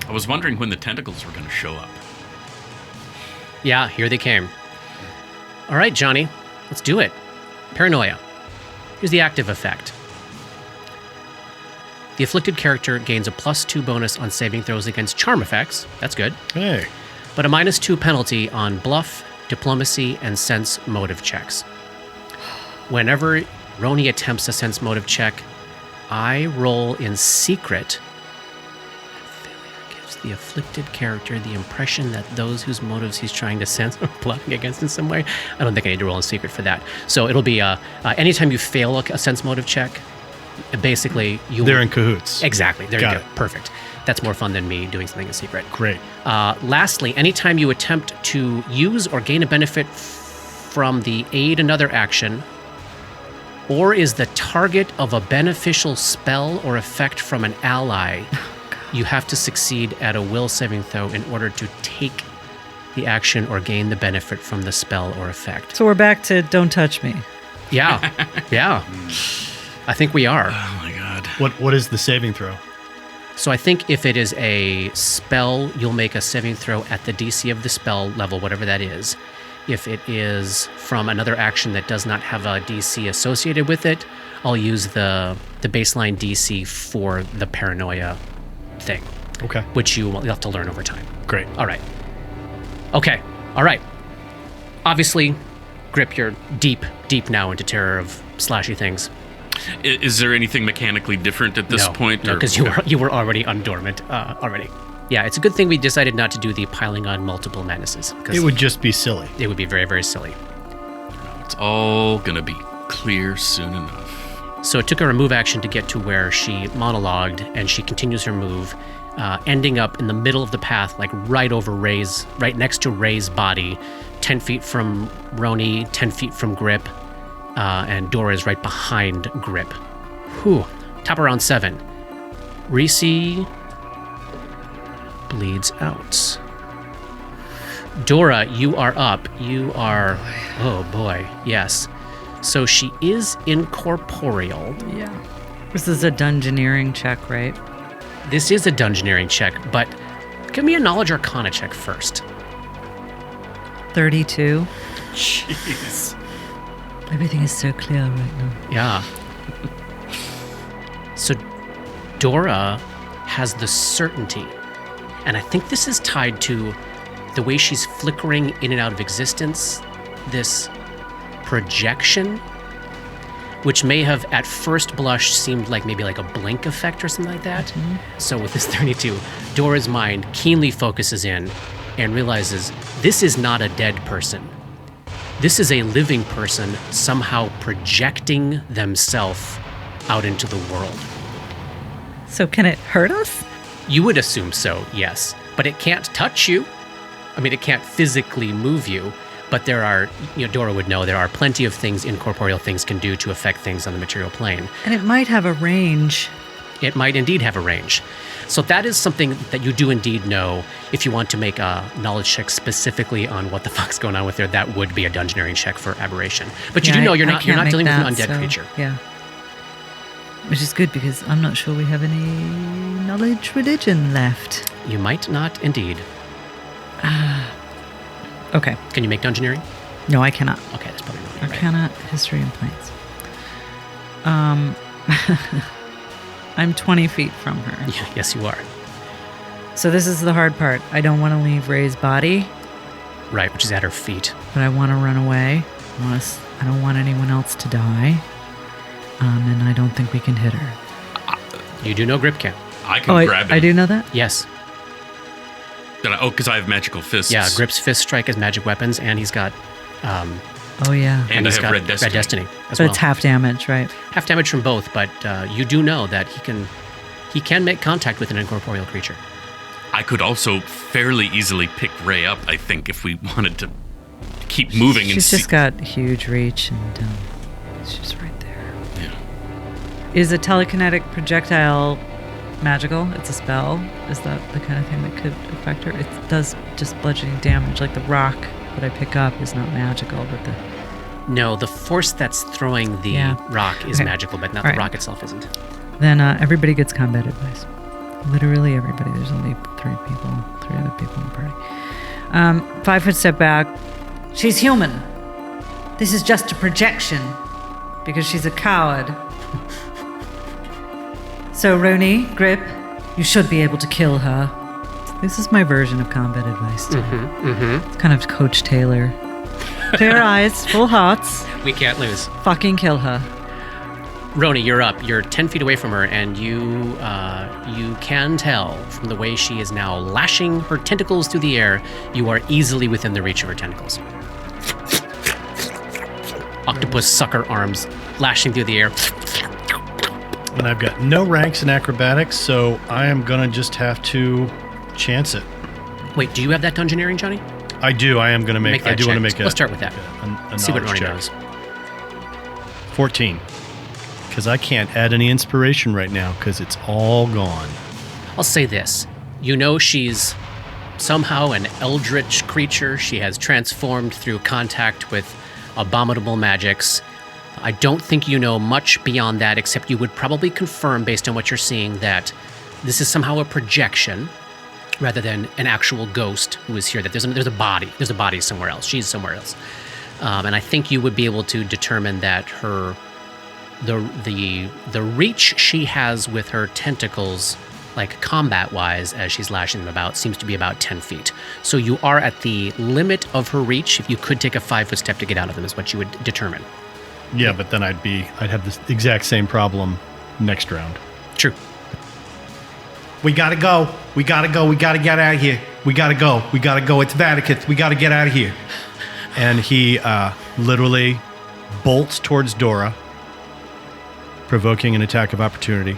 [SPEAKER 4] I was wondering when the tentacles were going to show up.
[SPEAKER 1] Yeah, here they came. All right, Johnny, let's do it. Paranoia. Here's the active effect. The afflicted character gains a +2 bonus on saving throws against charm effects. That's good.
[SPEAKER 3] Hey.
[SPEAKER 1] But a -2 penalty on bluff, diplomacy, and sense motive checks. Whenever Roni attempts a sense motive check, I roll in secret. Failure gives the afflicted character the impression that those whose motives he's trying to sense are plotting against in some way. I don't think I need to roll in secret for that. So it'll be anytime you fail a sense motive check, basically you
[SPEAKER 3] They're in cahoots.
[SPEAKER 1] Exactly. There
[SPEAKER 3] Got
[SPEAKER 1] you go.
[SPEAKER 3] it.
[SPEAKER 1] Perfect. That's more fun than me doing something in secret.
[SPEAKER 3] Great.
[SPEAKER 1] Lastly, anytime you attempt to use or gain a benefit from the aid another action, or is the target of a beneficial spell or effect from an ally, you have to succeed at a will saving throw in order to take the action or gain the benefit from the spell or effect.
[SPEAKER 2] So we're back to don't touch me.
[SPEAKER 1] Yeah, yeah. I think we are.
[SPEAKER 4] Oh my god.
[SPEAKER 3] What is the saving throw?
[SPEAKER 1] So I think if it is a spell, you'll make a saving throw at the DC of the spell level, whatever that is. If it is from another action that does not have a DC associated with it, I'll use the baseline DC for the paranoia thing,
[SPEAKER 3] Okay.
[SPEAKER 1] which you'll have to learn over time.
[SPEAKER 3] Great.
[SPEAKER 1] All right. Okay. All right. Obviously, Grip, you're deep now into terror of slashy things.
[SPEAKER 4] Is there anything mechanically different at this point?
[SPEAKER 1] No,
[SPEAKER 4] or-
[SPEAKER 1] because you were already undormant already. Yeah, it's a good thing we decided not to do the piling on multiple madnesses. 'Cause
[SPEAKER 3] It would just be silly.
[SPEAKER 1] it would be very, very silly.
[SPEAKER 4] It's all gonna be clear soon enough.
[SPEAKER 1] So it took her a move action to get to where she monologued, and she continues her move, ending up in the middle of the path, like right next to Ray's body, 10 feet from Roni, 10 feet from Grip, and Dora is right behind Grip. Whew. Top of round 7. Reese bleeds out. Dora, you are up. You are... Oh, boy. Yes. So she is incorporeal.
[SPEAKER 2] Yeah. This is a dungeoneering check, right?
[SPEAKER 1] This is a dungeoneering check, but give me a knowledge arcana check first.
[SPEAKER 2] 32.
[SPEAKER 4] Jeez.
[SPEAKER 2] Everything is so clear right now.
[SPEAKER 1] Yeah. So Dora has the certainty, and I think this is tied to the way she's flickering in and out of existence, this projection, which may have at first blush seemed like maybe like a blink effect or something like that. So with this 32, Dora's mind keenly focuses in and realizes this is not a dead person. This is a living person somehow projecting themselves out into the world.
[SPEAKER 2] So can it hurt us?
[SPEAKER 1] You would assume so, yes. But it can't touch you. I mean, it can't physically move you. But there are, Dora would know, there are plenty of things incorporeal things can do to affect things on the material plane.
[SPEAKER 2] And it might have a range.
[SPEAKER 1] It might indeed have a range. So that is something that you do indeed know. If you want to make a knowledge check specifically on what the fuck's going on with her, that would be a dungeoneering check for aberration. But you do know you're not
[SPEAKER 2] make
[SPEAKER 1] dealing with an
[SPEAKER 2] that,
[SPEAKER 1] undead
[SPEAKER 2] so,
[SPEAKER 1] creature.
[SPEAKER 2] Yeah. Which is good because I'm not sure we have any knowledge religion left.
[SPEAKER 1] You might not indeed.
[SPEAKER 2] Okay.
[SPEAKER 1] Can you make dungeoneering?
[SPEAKER 2] No, I cannot.
[SPEAKER 1] Okay, that's probably not right.
[SPEAKER 2] Arcana, history, and planes. I'm 20 feet from her.
[SPEAKER 1] Yes, you are.
[SPEAKER 2] So this is the hard part. I don't want to leave Ray's body,
[SPEAKER 1] Right, which is at her feet.
[SPEAKER 2] but I want to run away. I don't want anyone else to die. And I don't think we can hit her.
[SPEAKER 1] You do know Grip can.
[SPEAKER 4] I can grab him.
[SPEAKER 2] I do know that?
[SPEAKER 1] Yes.
[SPEAKER 4] Because I have magical fists.
[SPEAKER 1] Yeah, Grip's fist strike as magic weapons, and he's got...
[SPEAKER 2] Oh, yeah.
[SPEAKER 4] And I
[SPEAKER 1] he's
[SPEAKER 4] have
[SPEAKER 1] got
[SPEAKER 4] Red Destiny.
[SPEAKER 1] as
[SPEAKER 2] But
[SPEAKER 1] well.
[SPEAKER 2] it's half damage, right?
[SPEAKER 1] Half damage from both, but you do know that he can make contact with an incorporeal creature.
[SPEAKER 4] I could also fairly easily pick Ray up, I think, if we wanted to keep moving.
[SPEAKER 2] She's just got huge reach, and it's just right there.
[SPEAKER 4] Yeah.
[SPEAKER 2] Is a telekinetic projectile magical? It's a spell? Is that the kind of thing that could affect her? It does just bludgeoning damage, like the rock that I pick up is not magical, but the...
[SPEAKER 1] No, the force that's throwing the rock is
[SPEAKER 2] Okay.
[SPEAKER 1] magical, but not
[SPEAKER 2] All
[SPEAKER 1] the
[SPEAKER 2] right.
[SPEAKER 1] rock itself isn't.
[SPEAKER 2] Then everybody gets combat advice. Literally everybody. There's only three other people in the party. 5 foot step back. She's human. This is just a projection because she's a coward. So, Roni, Grip, you should be able to kill her. This is my version of combat advice. Too. It's kind of Coach Taylor. Clear eyes, full hearts.
[SPEAKER 1] We can't lose.
[SPEAKER 2] Fucking kill her.
[SPEAKER 1] Roni, you're up. You're 10 feet away from her, and you can tell from the way she is now lashing her tentacles through the air, you are easily within the reach of her tentacles. Octopus sucker arms lashing through the air.
[SPEAKER 3] And I've got no ranks in acrobatics, so I am going to just have to chance it.
[SPEAKER 1] Wait, do you have that dungeoneering, Johnny?
[SPEAKER 3] I do. I am going to make.
[SPEAKER 1] that
[SPEAKER 3] I do want to
[SPEAKER 1] check.
[SPEAKER 3] make
[SPEAKER 1] Let's start with that.
[SPEAKER 3] A
[SPEAKER 1] See what
[SPEAKER 3] knowledge
[SPEAKER 1] Ronnie
[SPEAKER 3] check.
[SPEAKER 1] knows.
[SPEAKER 3] 14. Because I can't add any inspiration right now because it's all gone.
[SPEAKER 1] I'll say this. You know she's somehow an eldritch creature. She has transformed through contact with abominable magics. I don't think you know much beyond that, except you would probably confirm, based on what you're seeing, that this is somehow a projection rather than an actual ghost who is here, that there's a body. There's a body somewhere else. She's somewhere else. And I think you would be able to determine that the reach she has with her tentacles, like combat-wise, as she's lashing them about, seems to be about 10 feet. So you are at the limit of her reach. If you could take a 5-foot step to get out of them is what you would determine.
[SPEAKER 3] Yeah, but then I'd have this exact same problem next round.
[SPEAKER 1] True.
[SPEAKER 3] We gotta go. We gotta go. We gotta get out of here. We gotta go. We gotta go. It's Vatican. We gotta get out of here. And he literally bolts towards Dora, provoking an attack of opportunity.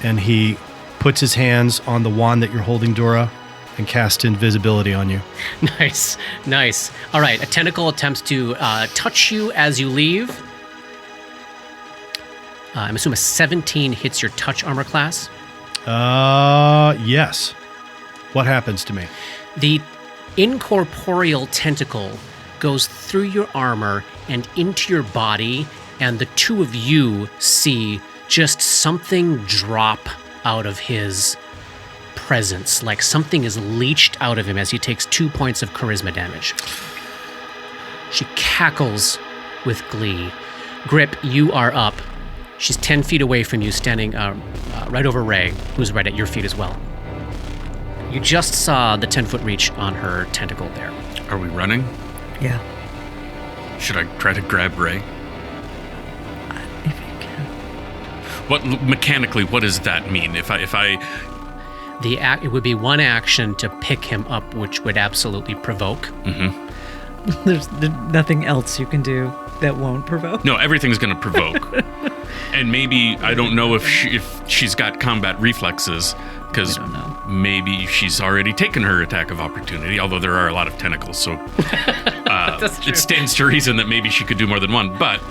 [SPEAKER 3] And he puts his hands on the wand that you're holding, Dora, and casts invisibility on you.
[SPEAKER 1] Nice. All right, a tentacle attempts to touch you as you leave. I'm assuming a 17 hits your touch armor class.
[SPEAKER 3] Yes. What happens to me?
[SPEAKER 1] The incorporeal tentacle goes through your armor and into your body, and the two of you see just something drop out of his presence, like something is leached out of him as he takes 2 points of charisma damage. She cackles with glee. Grip, you are up. She's 10 feet away from you, standing right over Ray, who's right at your feet as well. You just saw the 10-foot reach on her tentacle there.
[SPEAKER 4] Are we running?
[SPEAKER 2] Yeah.
[SPEAKER 4] Should I try to grab Ray?
[SPEAKER 2] If you can.
[SPEAKER 4] Mechanically, what does that mean? If I
[SPEAKER 1] It would be one action to pick him up, which would absolutely provoke.
[SPEAKER 2] There's nothing else you can do that won't provoke.
[SPEAKER 4] No, everything's going to provoke. And maybe, I don't know if she's got combat reflexes, because maybe she's already taken her attack of opportunity, although there are a lot of tentacles, so it stands to reason that maybe she could do more than one. But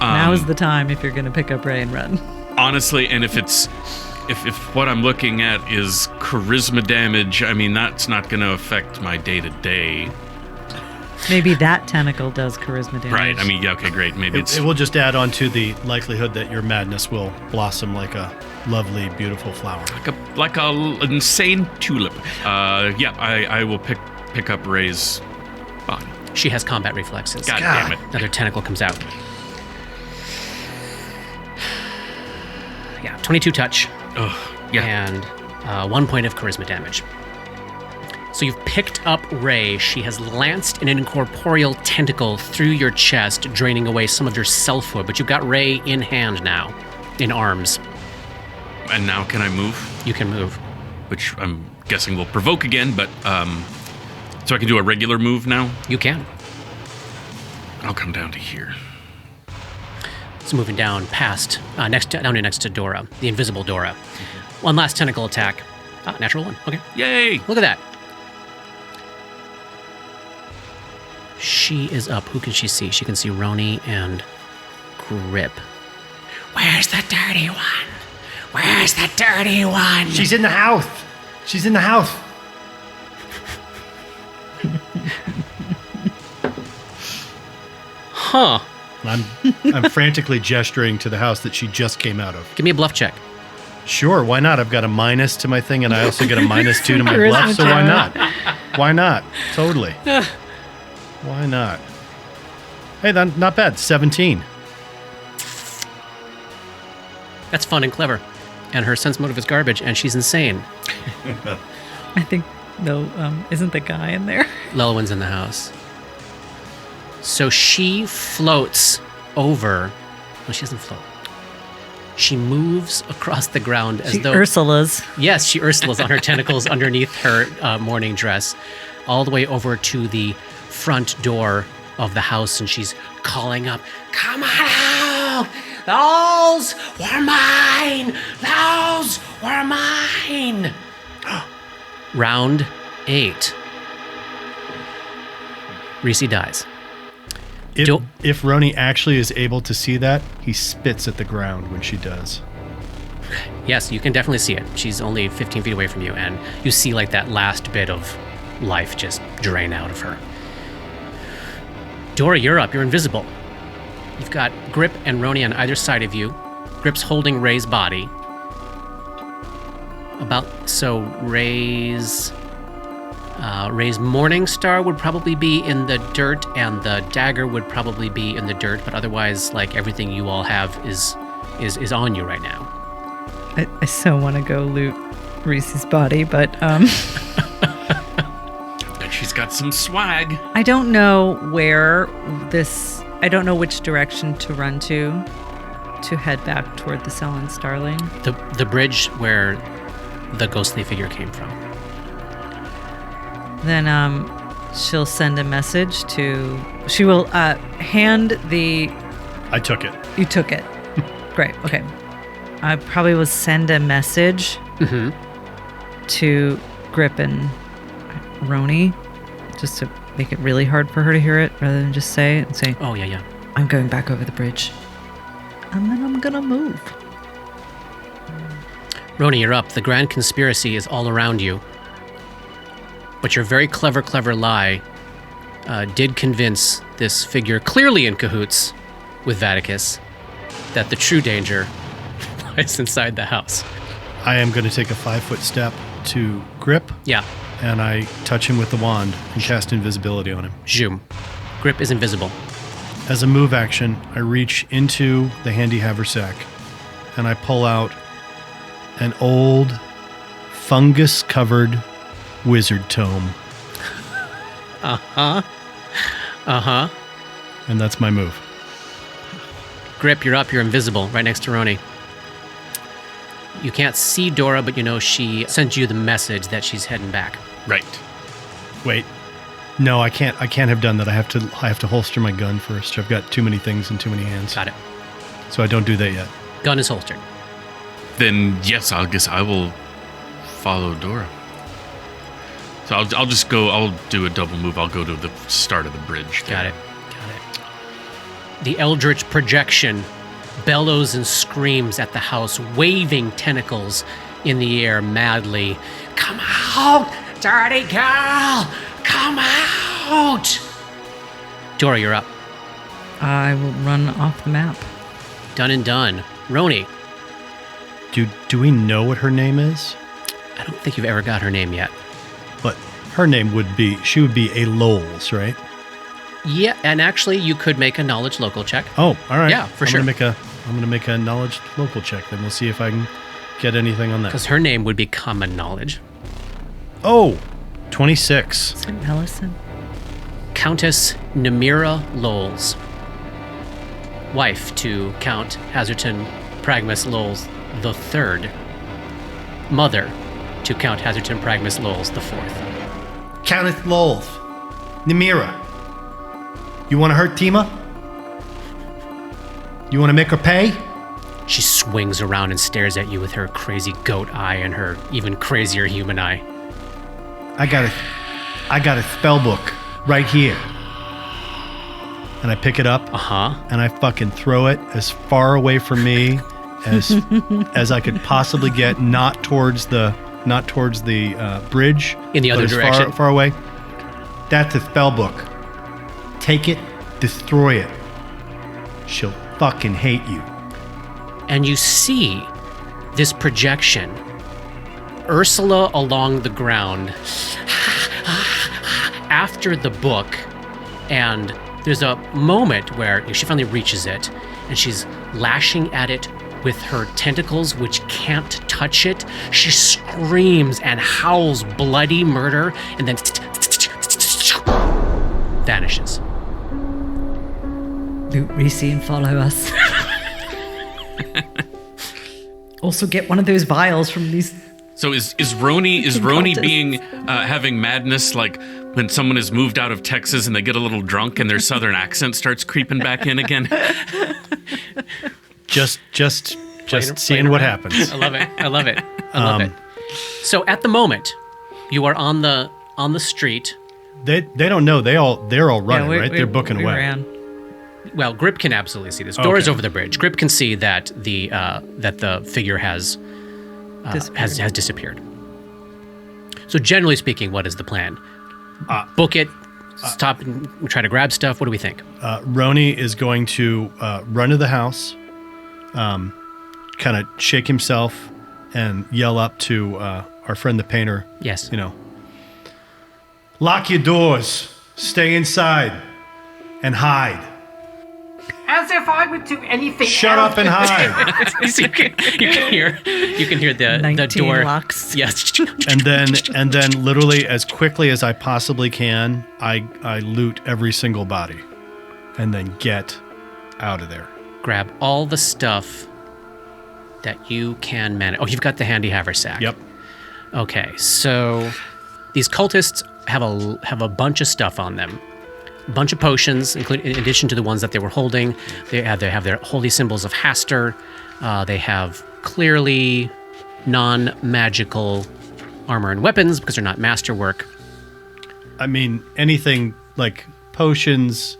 [SPEAKER 2] now is the time if you're going to pick up Ray and run.
[SPEAKER 4] Honestly, and if what I'm looking at is charisma damage, I mean, that's not going to affect my day-to-day.
[SPEAKER 2] Maybe that tentacle does charisma damage.
[SPEAKER 4] Right, I mean, yeah, okay, great. Maybe
[SPEAKER 3] It will just add on to the likelihood that your madness will blossom like a lovely, beautiful flower.
[SPEAKER 4] like a insane tulip. I will pick up Ray's body.
[SPEAKER 1] She has combat reflexes.
[SPEAKER 4] God damn it.
[SPEAKER 1] Another tentacle comes out. Yeah, 22 touch. And 1 point of charisma damage. So you've picked up Ray. She has lanced an incorporeal tentacle through your chest, draining away some of your selfhood. But you've got Ray in hand now, in arms.
[SPEAKER 4] And now can I move?
[SPEAKER 1] You can move.
[SPEAKER 4] Which I'm guessing will provoke again, but so I can do a regular move now?
[SPEAKER 1] You can.
[SPEAKER 4] I'll come down to here.
[SPEAKER 1] It's moving down past, next to Dora, the invisible Dora. One last tentacle attack. Natural 1. Okay.
[SPEAKER 4] Yay!
[SPEAKER 1] Look at that. She is up. Who can she see? She can see Roni and Grip. Where's the dirty one? Where's the dirty one?
[SPEAKER 3] She's in the house. She's in the house.
[SPEAKER 1] Huh.
[SPEAKER 3] I'm frantically gesturing to the house that she just came out of.
[SPEAKER 1] Give me a bluff check.
[SPEAKER 3] Sure, why not? I've got a -2 to my thing, and I also get a -2 to my
[SPEAKER 2] Charisma
[SPEAKER 3] bluff, so why
[SPEAKER 2] check.
[SPEAKER 3] not? Why not? Totally. Why not? Hey, then not bad. 17.
[SPEAKER 1] That's fun and clever. And her sense motive is garbage, and she's insane.
[SPEAKER 2] I think, though, isn't the guy in there?
[SPEAKER 1] Lelwyn's in the house. So she floats over. No, she doesn't float. She moves across the ground as though
[SPEAKER 2] Ursula's.
[SPEAKER 1] Yes, she Ursula's on her tentacles underneath her morning dress, all the way over to the front door of the house, and she's calling up, "Come on out! Those were mine! Those were mine! Round 8. Reese dies.
[SPEAKER 3] If Roni actually is able to see that, he spits at the ground when she does.
[SPEAKER 1] Yes, you can definitely see it. She's only 15 feet away from you, and you see like that last bit of life just drain out of her. Dora, you're up. You're invisible. You've got Grip and Roni on either side of you. Grip's holding Ray's body. Ray's Morning Star would probably be in the dirt, and the dagger would probably be in the dirt, but otherwise, like, everything you all have is on you right now.
[SPEAKER 2] I so want to go loot Reese's body, but
[SPEAKER 4] But she's got some swag.
[SPEAKER 2] I don't know I don't know which direction to run to head back toward the cell in Starling.
[SPEAKER 1] The bridge where the ghostly figure came from.
[SPEAKER 2] Then she'll send a message she will hand the...
[SPEAKER 3] I took it.
[SPEAKER 2] You took it. Great, okay. I probably will send a message to Grip and Roni, just to make it really hard for her to hear it, rather than just say it and say,
[SPEAKER 1] Oh, yeah.
[SPEAKER 2] I'm going back over the bridge. And then I'm gonna move.
[SPEAKER 1] Roni, you're up. The grand conspiracy is all around you. But your very clever lie did convince this figure, clearly in cahoots with Vaticus, that the true danger lies inside the house.
[SPEAKER 3] I am going to take a 5-foot step to Grip,
[SPEAKER 1] Yeah.
[SPEAKER 3] and I touch him with the wand and cast invisibility on him.
[SPEAKER 1] Zoom. Grip is invisible.
[SPEAKER 3] As a move action, I reach into the handy haversack, and I pull out an old, fungus-covered wizard tome.
[SPEAKER 1] Uh-huh.
[SPEAKER 3] And that's my move.
[SPEAKER 1] Grip, you're up. You're invisible, right next to Roni. You can't see Dora, but you know she sent you the message that she's heading back.
[SPEAKER 4] Right.
[SPEAKER 3] Wait. No, I can't have done that. I have to holster my gun first. I've got too many things in too many hands.
[SPEAKER 1] Got it.
[SPEAKER 3] So I don't do that yet.
[SPEAKER 1] Gun is holstered.
[SPEAKER 4] Then, yes, I guess I will follow Dora. So I'll just go, I'll do a double move. I'll go to the start of the bridge.
[SPEAKER 1] Got it. The eldritch projection bellows and screams at the house, waving tentacles in the air madly. Come out, dirty girl! Come out! Dora, you're up.
[SPEAKER 2] I will run off the map.
[SPEAKER 1] Done and done. Roni,
[SPEAKER 3] Do we know what her name is?
[SPEAKER 1] I don't think you've ever got her name yet.
[SPEAKER 3] But her name would be a Lowles, right?
[SPEAKER 1] Yeah, and actually, you could make a knowledge local check.
[SPEAKER 3] Oh, all right.
[SPEAKER 1] Yeah, for sure.
[SPEAKER 3] I'm gonna make a knowledge local check. Then we'll see if I can get anything on that.
[SPEAKER 1] Because her name would be common knowledge.
[SPEAKER 3] Oh, 26.
[SPEAKER 2] Is it Ellison?
[SPEAKER 1] Countess Namira Lowles, wife to Count Hazerton Pragmus Lowles III, mother to Count Hazerton Pragmus Lowles IV.
[SPEAKER 3] Countess Lowles, Namira. You want to hurt Tima? You want to make her pay?
[SPEAKER 1] She swings around and stares at you with her crazy goat eye and her even crazier human eye.
[SPEAKER 3] I got a spell book right here. And I pick it up. And I fucking throw it as far away from me as I could possibly get, not towards the bridge.
[SPEAKER 1] In the other direction.
[SPEAKER 3] Far away. That's a spell book. Take it, destroy it. She'll fucking hate you.
[SPEAKER 1] And you see this projection, Ursula along the ground, after the book, and there's a moment where she finally reaches it, and she's lashing at it with her tentacles, which can't touch it. She screams and howls bloody murder, and then vanishes.
[SPEAKER 2] Loot Reese and follow us. Also get one of those vials from these.
[SPEAKER 4] So is Roni being having madness like when someone has moved out of Texas and they get a little drunk and their southern accent starts creeping back in again?
[SPEAKER 3] Just
[SPEAKER 1] Playing
[SPEAKER 3] seeing what
[SPEAKER 1] around.
[SPEAKER 3] happens.
[SPEAKER 1] I love it. I love it. I love it. So at the moment, you are on the street.
[SPEAKER 3] They don't know. They're all running,
[SPEAKER 2] Yeah,
[SPEAKER 3] right? They're booking
[SPEAKER 2] we
[SPEAKER 3] away.
[SPEAKER 2] ran.
[SPEAKER 1] Well, Grip can absolutely see this. Door is
[SPEAKER 3] Okay.
[SPEAKER 1] over the bridge. Grip can see that the figure has disappeared. So generally speaking, what is the plan? Book it. Stop and try to grab stuff. What do we think?
[SPEAKER 3] Roni is going to run to the house, kind of shake himself, and yell up to our friend the painter.
[SPEAKER 1] Yes.
[SPEAKER 3] Lock your doors, stay inside, and hide.
[SPEAKER 7] As if I would do anything
[SPEAKER 3] Shut
[SPEAKER 7] else.
[SPEAKER 3] up and hide.
[SPEAKER 1] So you can hear the
[SPEAKER 2] 19
[SPEAKER 1] door.
[SPEAKER 2] locks.
[SPEAKER 1] Yes.
[SPEAKER 3] and then literally as quickly as I possibly can, I loot every single body, and then get out of there.
[SPEAKER 1] Grab all the stuff that you can manage. Oh, you've got the handy haversack.
[SPEAKER 3] Yep.
[SPEAKER 1] Okay, so these cultists have a bunch of stuff on them. A bunch of potions, including in addition to the ones that they were holding. They have their holy symbols of Hastur. They have clearly non-magical armor and weapons because they're not masterwork.
[SPEAKER 3] I mean, anything like potions,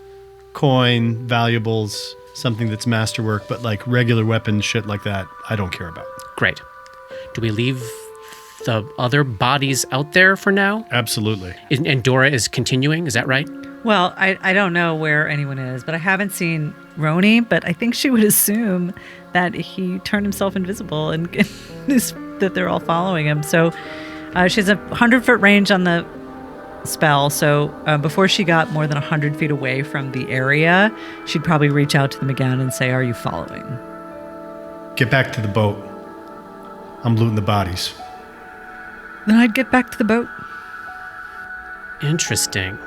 [SPEAKER 3] coin, valuables, something that's masterwork, but like regular weapons, shit like that, I don't care about.
[SPEAKER 1] Great. Do we leave the other bodies out there for now?
[SPEAKER 3] Absolutely.
[SPEAKER 1] And Dora is continuing, is that right?
[SPEAKER 2] Well, I don't know where anyone is, but I haven't seen Roni, but I think she would assume that he turned himself invisible and that they're all following him. So she has a 100-foot range on the spell. So before she got more than 100 feet away from the area, she'd probably reach out to them again and say, "Are you following?"
[SPEAKER 3] Get back to the boat. I'm looting the bodies.
[SPEAKER 2] Then I'd get back to the boat.
[SPEAKER 1] Interesting.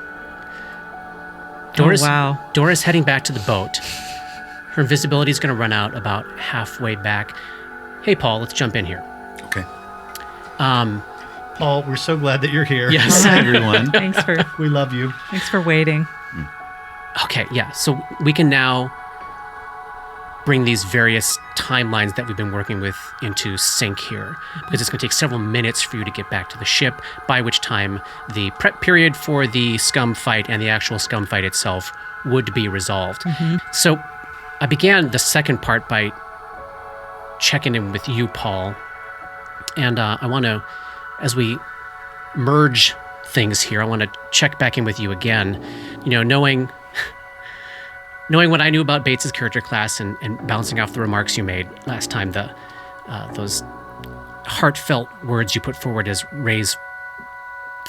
[SPEAKER 2] Oh, wow.
[SPEAKER 1] Dora's heading back to the boat. Her invisibility is going to run out about halfway back. Hey, Paul, let's jump in here.
[SPEAKER 5] Okay.
[SPEAKER 3] Paul, we're so glad that you're here.
[SPEAKER 1] Yes.
[SPEAKER 5] Hi, everyone.
[SPEAKER 3] We love you.
[SPEAKER 2] Thanks for waiting.
[SPEAKER 1] Okay, yeah. So we can now bring these various timelines that we've been working with into sync here, because it's going to take several minutes for you to get back to the ship, by which time the prep period for the scum fight and the actual scum fight itself would be resolved. So I began the second part by checking in with you, Paul, and I want to, as we merge things here, I want to check back in with you again, knowing what I knew about Bates's character class and bouncing off the remarks you made last time, those heartfelt words you put forward as Ray's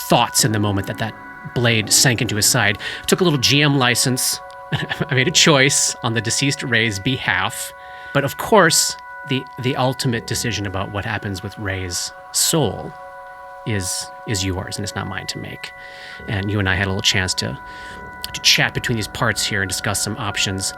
[SPEAKER 1] thoughts in the moment that blade sank into his side. Took a little GM license. I made a choice on the deceased Ray's behalf. But of course, the ultimate decision about what happens with Ray's soul is yours, and it's not mine to make. And you and I had a little chance to chat between these parts here and discuss some options.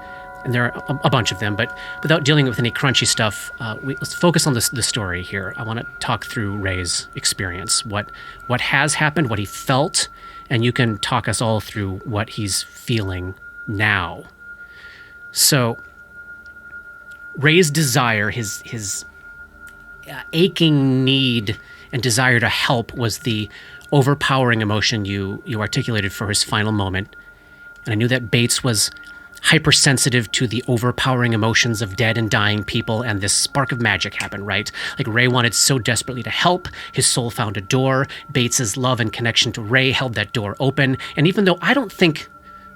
[SPEAKER 1] And there are a bunch of them, but without dealing with any crunchy stuff, let's focus on the story here. I want to talk through Ray's experience, what has happened, what he felt, and you can talk us all through what he's feeling now. So, Ray's desire, his aching need and desire to help was the overpowering emotion you articulated for his final moment. And I knew that Bates was hypersensitive to the overpowering emotions of dead and dying people, and this spark of magic happened, right? Like Ray wanted so desperately to help, his soul found a door. Bates's love and connection to Ray held that door open, and even though I don't think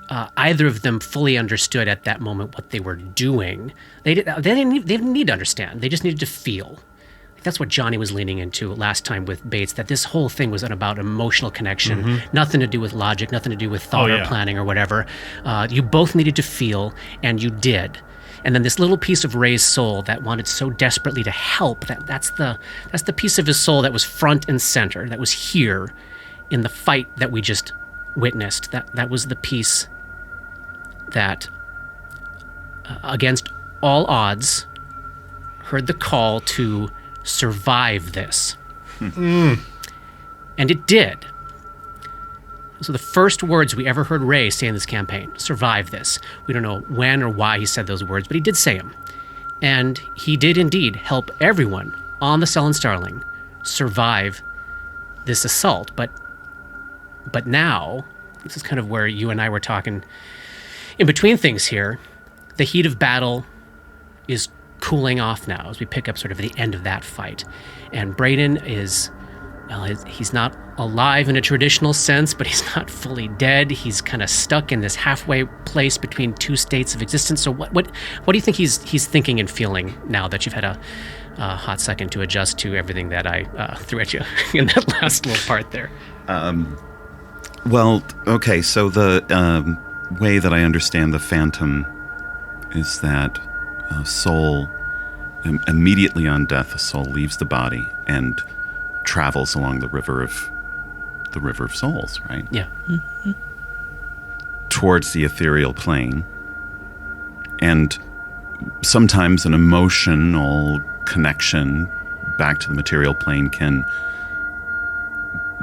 [SPEAKER 1] either of them fully understood at that moment what they were doing, they didn't need to understand. They just needed to feel. That's what Johnny was leaning into last time with Bates, that this whole thing was about emotional connection, nothing to do with logic, nothing to do with thought or planning or whatever. You both needed to feel, and you did. And then this little piece of Ray's soul that wanted so desperately to help, that's the piece of his soul that was front and center, that was here in the fight that we just witnessed. That was the piece that, against all odds, heard the call to survive this. And it did. So the first words we ever heard Ray say in this campaign, survive this. We don't know when or why he said those words, but he did say them. And he did indeed help everyone on the Stellan Starling survive this assault. But now, this is kind of where you and I were talking in between things here. The heat of battle is cooling off now as we pick up sort of the end of that fight. And Braden is, well, he's not alive in a traditional sense, but he's not fully dead. He's kind of stuck in this halfway place between two states of existence. So what do you think he's thinking and feeling now that you've had a hot second to adjust to everything that I threw at you in that last little part there?
[SPEAKER 5] Well, okay, so the way that I understand the Phantom is that a soul, immediately on death, a soul leaves the body and travels along the river of souls, right?
[SPEAKER 1] Yeah.
[SPEAKER 2] Mm-hmm.
[SPEAKER 5] Towards the ethereal plane. And sometimes an emotional connection back to the material plane can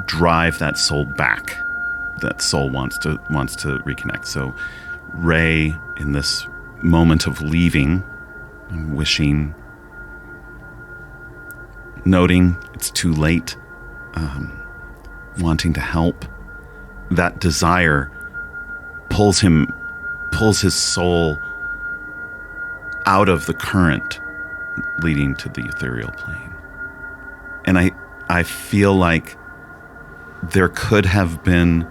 [SPEAKER 5] drive that soul back. That soul wants to reconnect. So Ray, in this moment of leaving, wishing, noting it's too late, wanting to help, that desire pulls his soul out of the current leading to the ethereal plane. And I feel like there could have been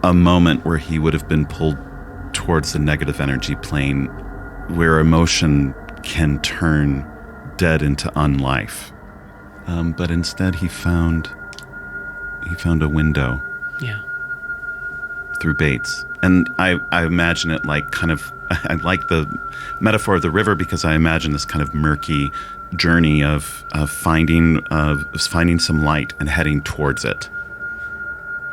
[SPEAKER 5] a moment where he would have been pulled towards the negative energy plane, where emotion can turn dead into unlife. But instead he found a window.
[SPEAKER 1] Yeah.
[SPEAKER 5] Through Bates. And I imagine it like kind of, I like the metaphor of the river because I imagine this kind of murky journey of finding some light and heading towards it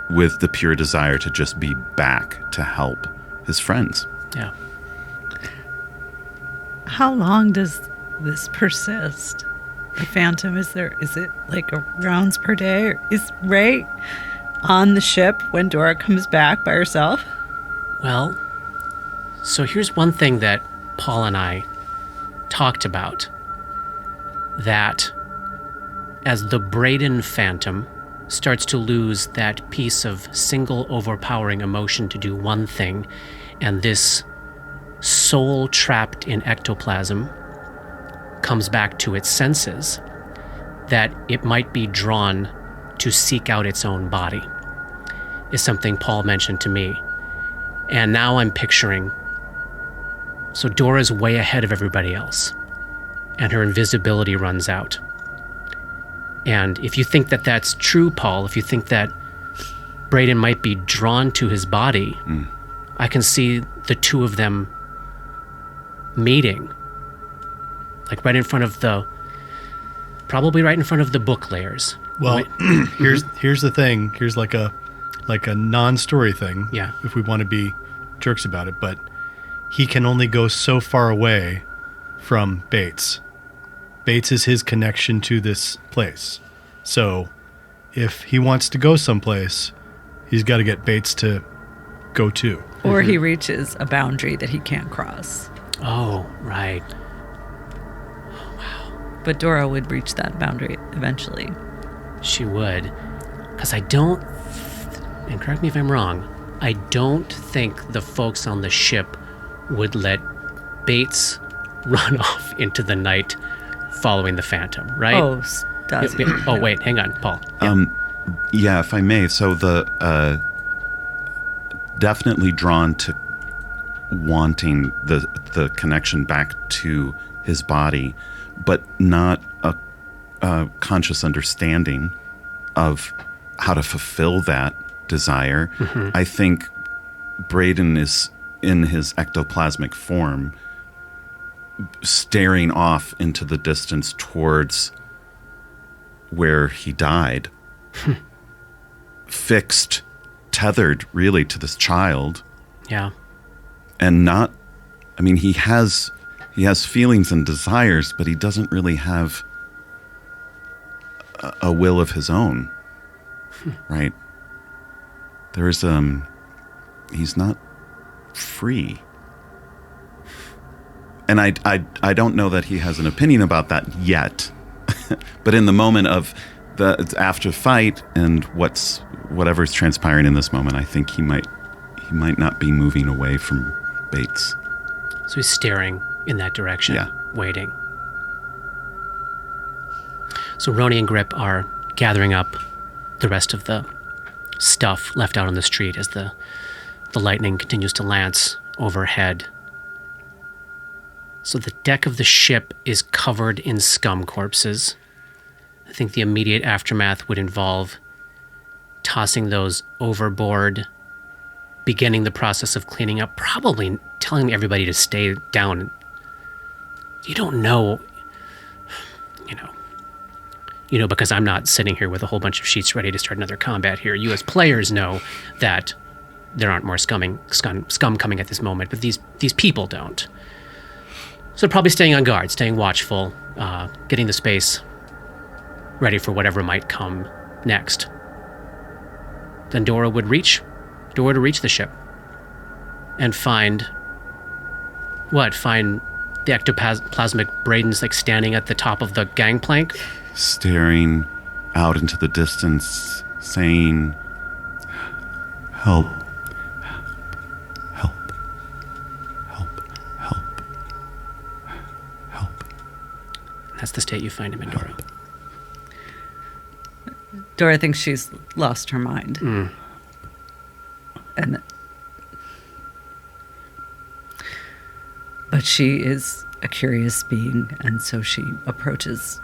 [SPEAKER 5] with the pure desire to just be back to help his friends.
[SPEAKER 1] Yeah.
[SPEAKER 2] How long does this persist? The Phantom, is it like a rounds per day? Or is Ray on the ship when Dora comes back by herself?
[SPEAKER 1] Well, so here's one thing that Paul and I talked about, that as the Braden Phantom starts to lose that piece of single overpowering emotion to do one thing, and this soul trapped in ectoplasm comes back to its senses, that it might be drawn to seek out its own body, is something Paul mentioned to me. And now I'm picturing, so Dora's way ahead of everybody else, and her invisibility runs out. And if you think that that's true, Paul, if you think that Braden might be drawn to his body, I can see the two of them meeting, like right in front of the book layers.
[SPEAKER 3] Well, here's the thing. Here's like a non-story thing.
[SPEAKER 1] Yeah.
[SPEAKER 3] If we want to be jerks about it, but he can only go so far away from Bates. Bates is his connection to this place. So if he wants to go someplace, he's got to get Bates to go too.
[SPEAKER 2] Or he reaches a boundary that he can't cross.
[SPEAKER 1] Oh, right.
[SPEAKER 2] But Dora would reach that boundary eventually.
[SPEAKER 1] She would. Because I don't, and correct me if I'm wrong, I don't think the folks on the ship would let Bates run off into the night following the Phantom, right?
[SPEAKER 2] Oh, does he?
[SPEAKER 1] Oh, wait, hang on, Paul.
[SPEAKER 5] Yeah, if I may. So the definitely drawn to wanting the connection back to his body, but not a conscious understanding of how to fulfill that desire.
[SPEAKER 1] Mm-hmm.
[SPEAKER 5] I think Braden is in his ectoplasmic form, staring off into the distance towards where he died, fixed, tethered really to this child.
[SPEAKER 1] Yeah.
[SPEAKER 5] And not, I mean, he has feelings and desires, but he doesn't really have a will of his own, right? There's, he's not free. And I don't know that he has an opinion about that yet. But in the moment of the after fight and whatever's transpiring in this moment, I think he might not be moving away from Bates.
[SPEAKER 1] So he's staring in that direction,
[SPEAKER 5] Yeah.
[SPEAKER 1] waiting. So Roni and Grip are gathering up the rest of the stuff left out on the street as the lightning continues to lance overhead. So the deck of the ship is covered in scum corpses. I think the immediate aftermath would involve tossing those overboard, beginning the process of cleaning up, probably telling everybody to stay down. You don't know, because I'm not sitting here with a whole bunch of sheets ready to start another combat here. You as players know that there aren't more scum coming at this moment, but these people don't. So probably staying on guard, staying watchful, getting the space ready for whatever might come next. Then Dora would reach the ship and find the ectoplasmic Braden's like standing at the top of the gangplank,
[SPEAKER 5] Staring out into the distance, saying, "Help, help, help, help, help."
[SPEAKER 1] That's the state you find him in, Dora.
[SPEAKER 2] Dora thinks she's lost her mind. But she is a curious being, and so she approaches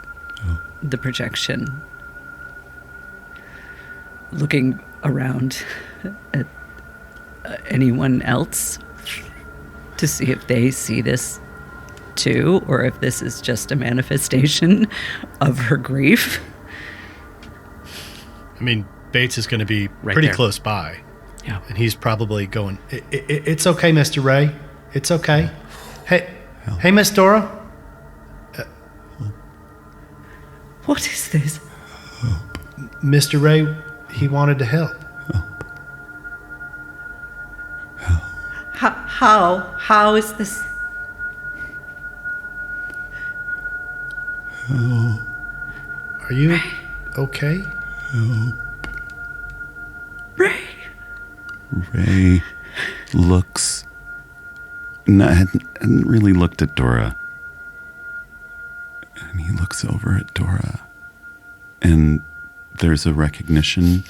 [SPEAKER 2] the projection, looking around at anyone else to see if they see this too, or if this is just a manifestation of her grief.
[SPEAKER 3] I mean, Bates is going to be
[SPEAKER 1] Right
[SPEAKER 3] pretty
[SPEAKER 1] there.
[SPEAKER 3] close by.
[SPEAKER 1] Yeah.
[SPEAKER 3] And he's probably going, it's okay, Mr. Ray. It's okay. Hey, Miss Dora.
[SPEAKER 2] What is this?
[SPEAKER 3] Mr. Ray, he wanted to help.
[SPEAKER 2] How is this?
[SPEAKER 3] Are you okay?
[SPEAKER 2] Ray.
[SPEAKER 5] Ray looks. Hadn't really looked at Dora. And he looks over at Dora. And there's a recognition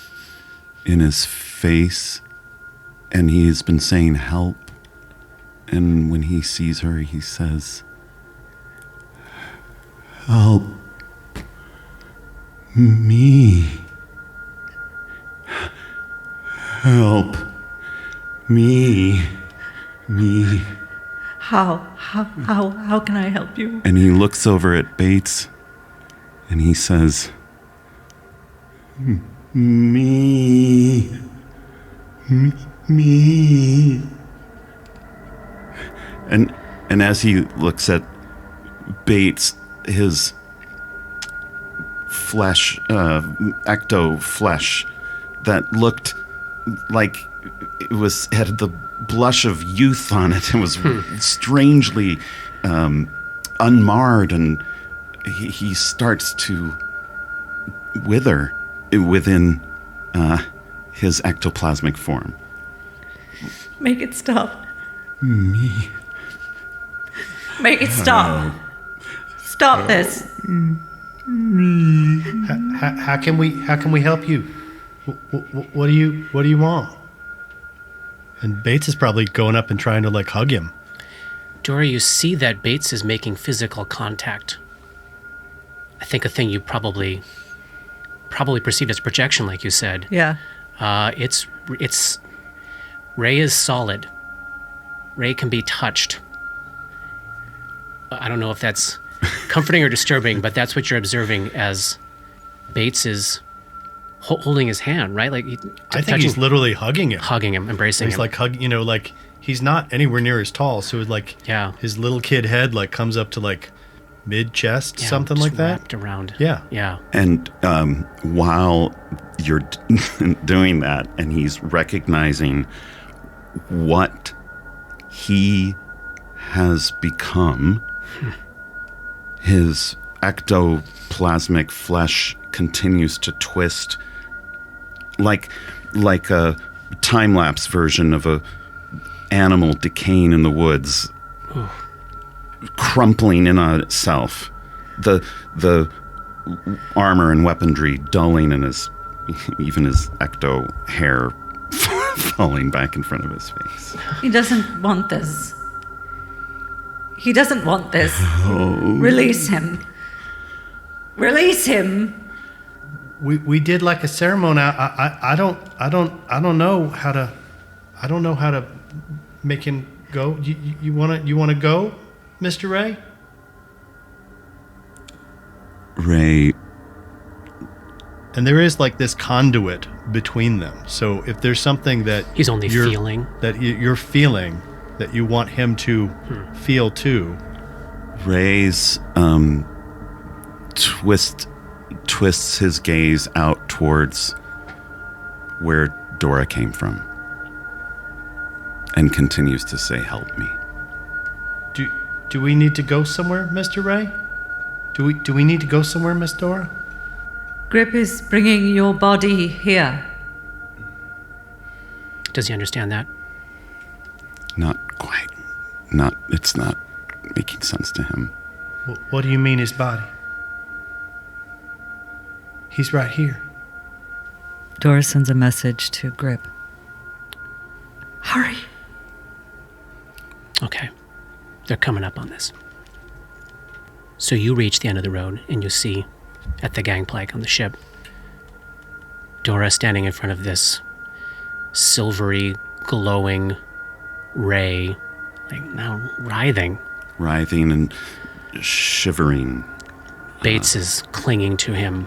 [SPEAKER 5] in his face. And he has been saying help. And when he sees her, he says, "Help me. Help me. Me."
[SPEAKER 2] How can I help you?
[SPEAKER 5] And he looks over at Bates and he says, Me. And as he looks at Bates, his flesh, ecto flesh, that looked like it had the blush of youth on it and was strangely unmarred, and he starts to wither within his ectoplasmic form.
[SPEAKER 2] Make it stop.
[SPEAKER 5] Me.
[SPEAKER 2] Make it stop. Stop this.
[SPEAKER 3] How can we help you? What do you want? And Bates is probably going up and trying to like hug him.
[SPEAKER 1] Dora, you see that Bates is making physical contact. I think a thing you probably perceived as projection, like you said.
[SPEAKER 2] Yeah.
[SPEAKER 1] It's Ray is solid. Ray can be touched. I don't know if that's comforting or disturbing, but that's what you're observing as Bates is holding his hand, right? Like
[SPEAKER 3] I think he's literally hugging him.
[SPEAKER 1] hugging him, embracing
[SPEAKER 3] He's
[SPEAKER 1] him.
[SPEAKER 3] like hugging, like he's not anywhere near as tall, so it's like his little kid head like comes up to like mid chest,
[SPEAKER 1] Yeah,
[SPEAKER 3] something
[SPEAKER 1] just
[SPEAKER 3] like that.
[SPEAKER 1] wrapped around.
[SPEAKER 3] Yeah.
[SPEAKER 1] Yeah.
[SPEAKER 5] And while you're doing that, and he's recognizing what he has become. His ectoplasmic flesh continues to twist like a time-lapse version of a animal decaying in the woods, crumpling in on itself. The armor and weaponry dulling, and even his ecto hair falling back in front of his face.
[SPEAKER 2] He doesn't want this. He doesn't want this. Release him. Release him.
[SPEAKER 3] We did like a ceremony. I don't know how to make him go. You wanna go, Mr. Ray?
[SPEAKER 5] Ray.
[SPEAKER 3] And there is like this conduit between them. So if there's something that
[SPEAKER 1] He's only feeling.
[SPEAKER 3] That you're feeling, that you want him to feel too.
[SPEAKER 5] Ray's twists his gaze out towards where Dora came from and continues to say, "Help me."
[SPEAKER 3] Do we need to go somewhere, Mr. Ray? Do we need to go somewhere, Miss Dora?
[SPEAKER 2] Grip is bringing your body here.
[SPEAKER 1] Does he understand that?
[SPEAKER 5] Not quite. It's not making sense to him.
[SPEAKER 3] What do you mean his body? He's right here.
[SPEAKER 2] Dora sends a message to Grip. Hurry.
[SPEAKER 1] Okay. They're coming up on this. So you reach the end of the road and you see at the gangplank on the ship Dora standing in front of this silvery, glowing Ray, like now writhing.
[SPEAKER 5] Writhing and shivering.
[SPEAKER 1] Bates is clinging to him.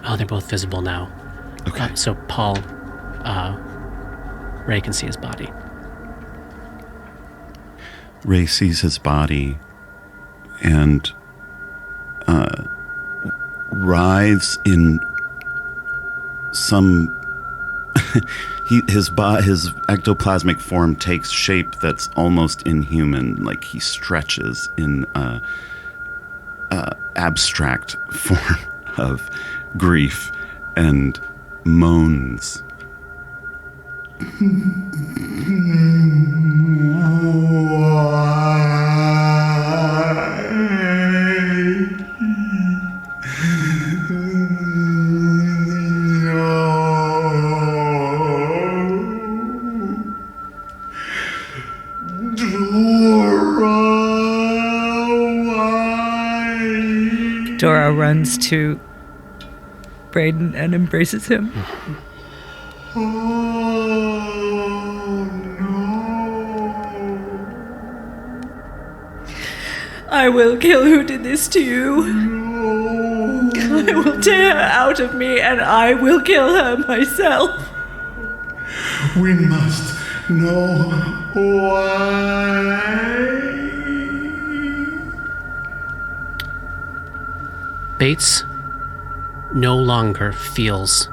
[SPEAKER 1] Oh, they're both visible now.
[SPEAKER 5] Okay.
[SPEAKER 1] So Paul, Ray can see his body.
[SPEAKER 5] Ray sees his body and writhes in some. His ectoplasmic form takes shape that's almost inhuman, like he stretches in abstract form of grief and moans.
[SPEAKER 2] Dora runs to Braden and embraces him. I will kill who did this to you. I will tear her out of me and I will kill her myself.
[SPEAKER 8] We must know why.
[SPEAKER 1] Bates no longer feels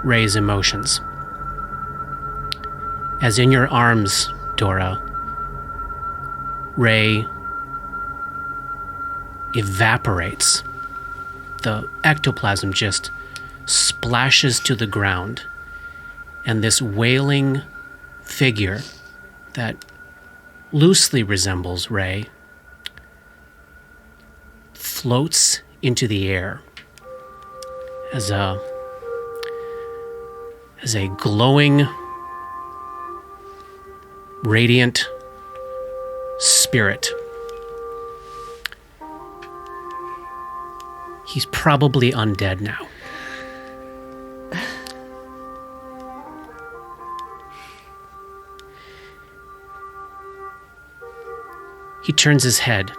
[SPEAKER 1] Ray's emotions. As in your arms, Dora, Ray evaporates. The ectoplasm just splashes to the ground, and this wailing figure that loosely resembles Ray floats into the air as a glowing, radiant spirit. He's probably undead now. He turns his head,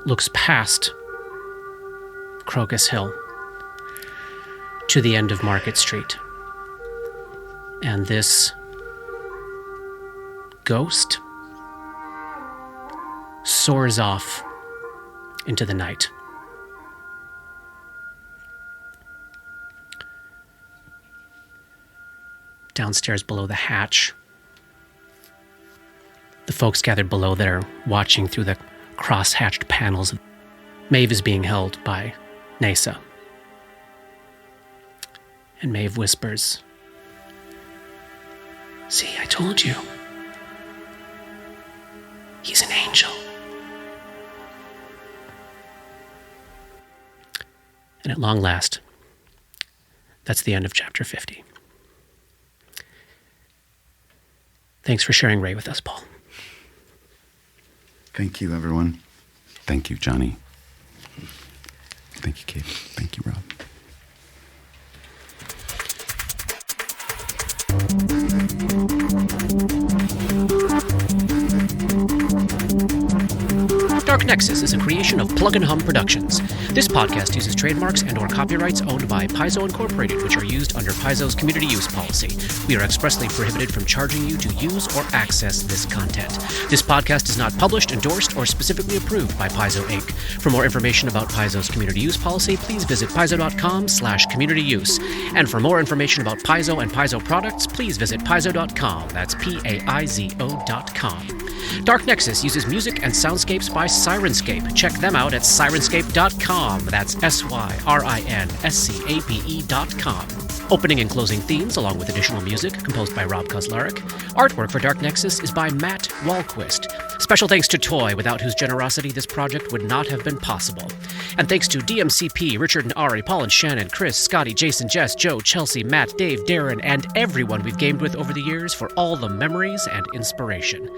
[SPEAKER 1] looks past Crocus Hill to the end of Market Street. And this ghost soars off into the night. downstairs below the hatch. The folks gathered below that are watching through the cross-hatched panels. Maeve is being held by Nasa. And Maeve whispers, "See, I told you. He's an angel." And at long last, that's the end of chapter 50. Thanks for sharing Ray with us, Paul.
[SPEAKER 5] Thank you, everyone. Thank you, Johnny. Thank you, Kate. Thank you, Rob.
[SPEAKER 1] Dark Nexus is a creation of Plug and Hum Productions. This podcast uses trademarks and/or copyrights owned by Paizo Incorporated, which are used under Paizo's community use policy. We are expressly prohibited from charging you to use or access this content. This podcast is not published, endorsed, or specifically approved by Paizo Inc. For more information about Paizo's community use policy, please visit paizo.com/communityuse. And for more information about Paizo and Paizo products, please visit paizo.com. That's PAIZO.com. Dark Nexus uses music and soundscapes by Sirenscape. Check them out at sirenscape.com. That's SYRINSCAPE.com. Opening and closing themes, along with additional music, composed by Rob Kauzlaric. Artwork for Dark Nexus is by Matt Wahlquist. Special thanks to Toy, without whose generosity this project would not have been possible. And thanks to DMCP, Richard and Ari, Paul and Shannon, Chris, Scotty, Jason, Jess, Joe, Chelsea, Matt, Dave, Darren, and everyone we've gamed with over the years for all the memories and inspiration.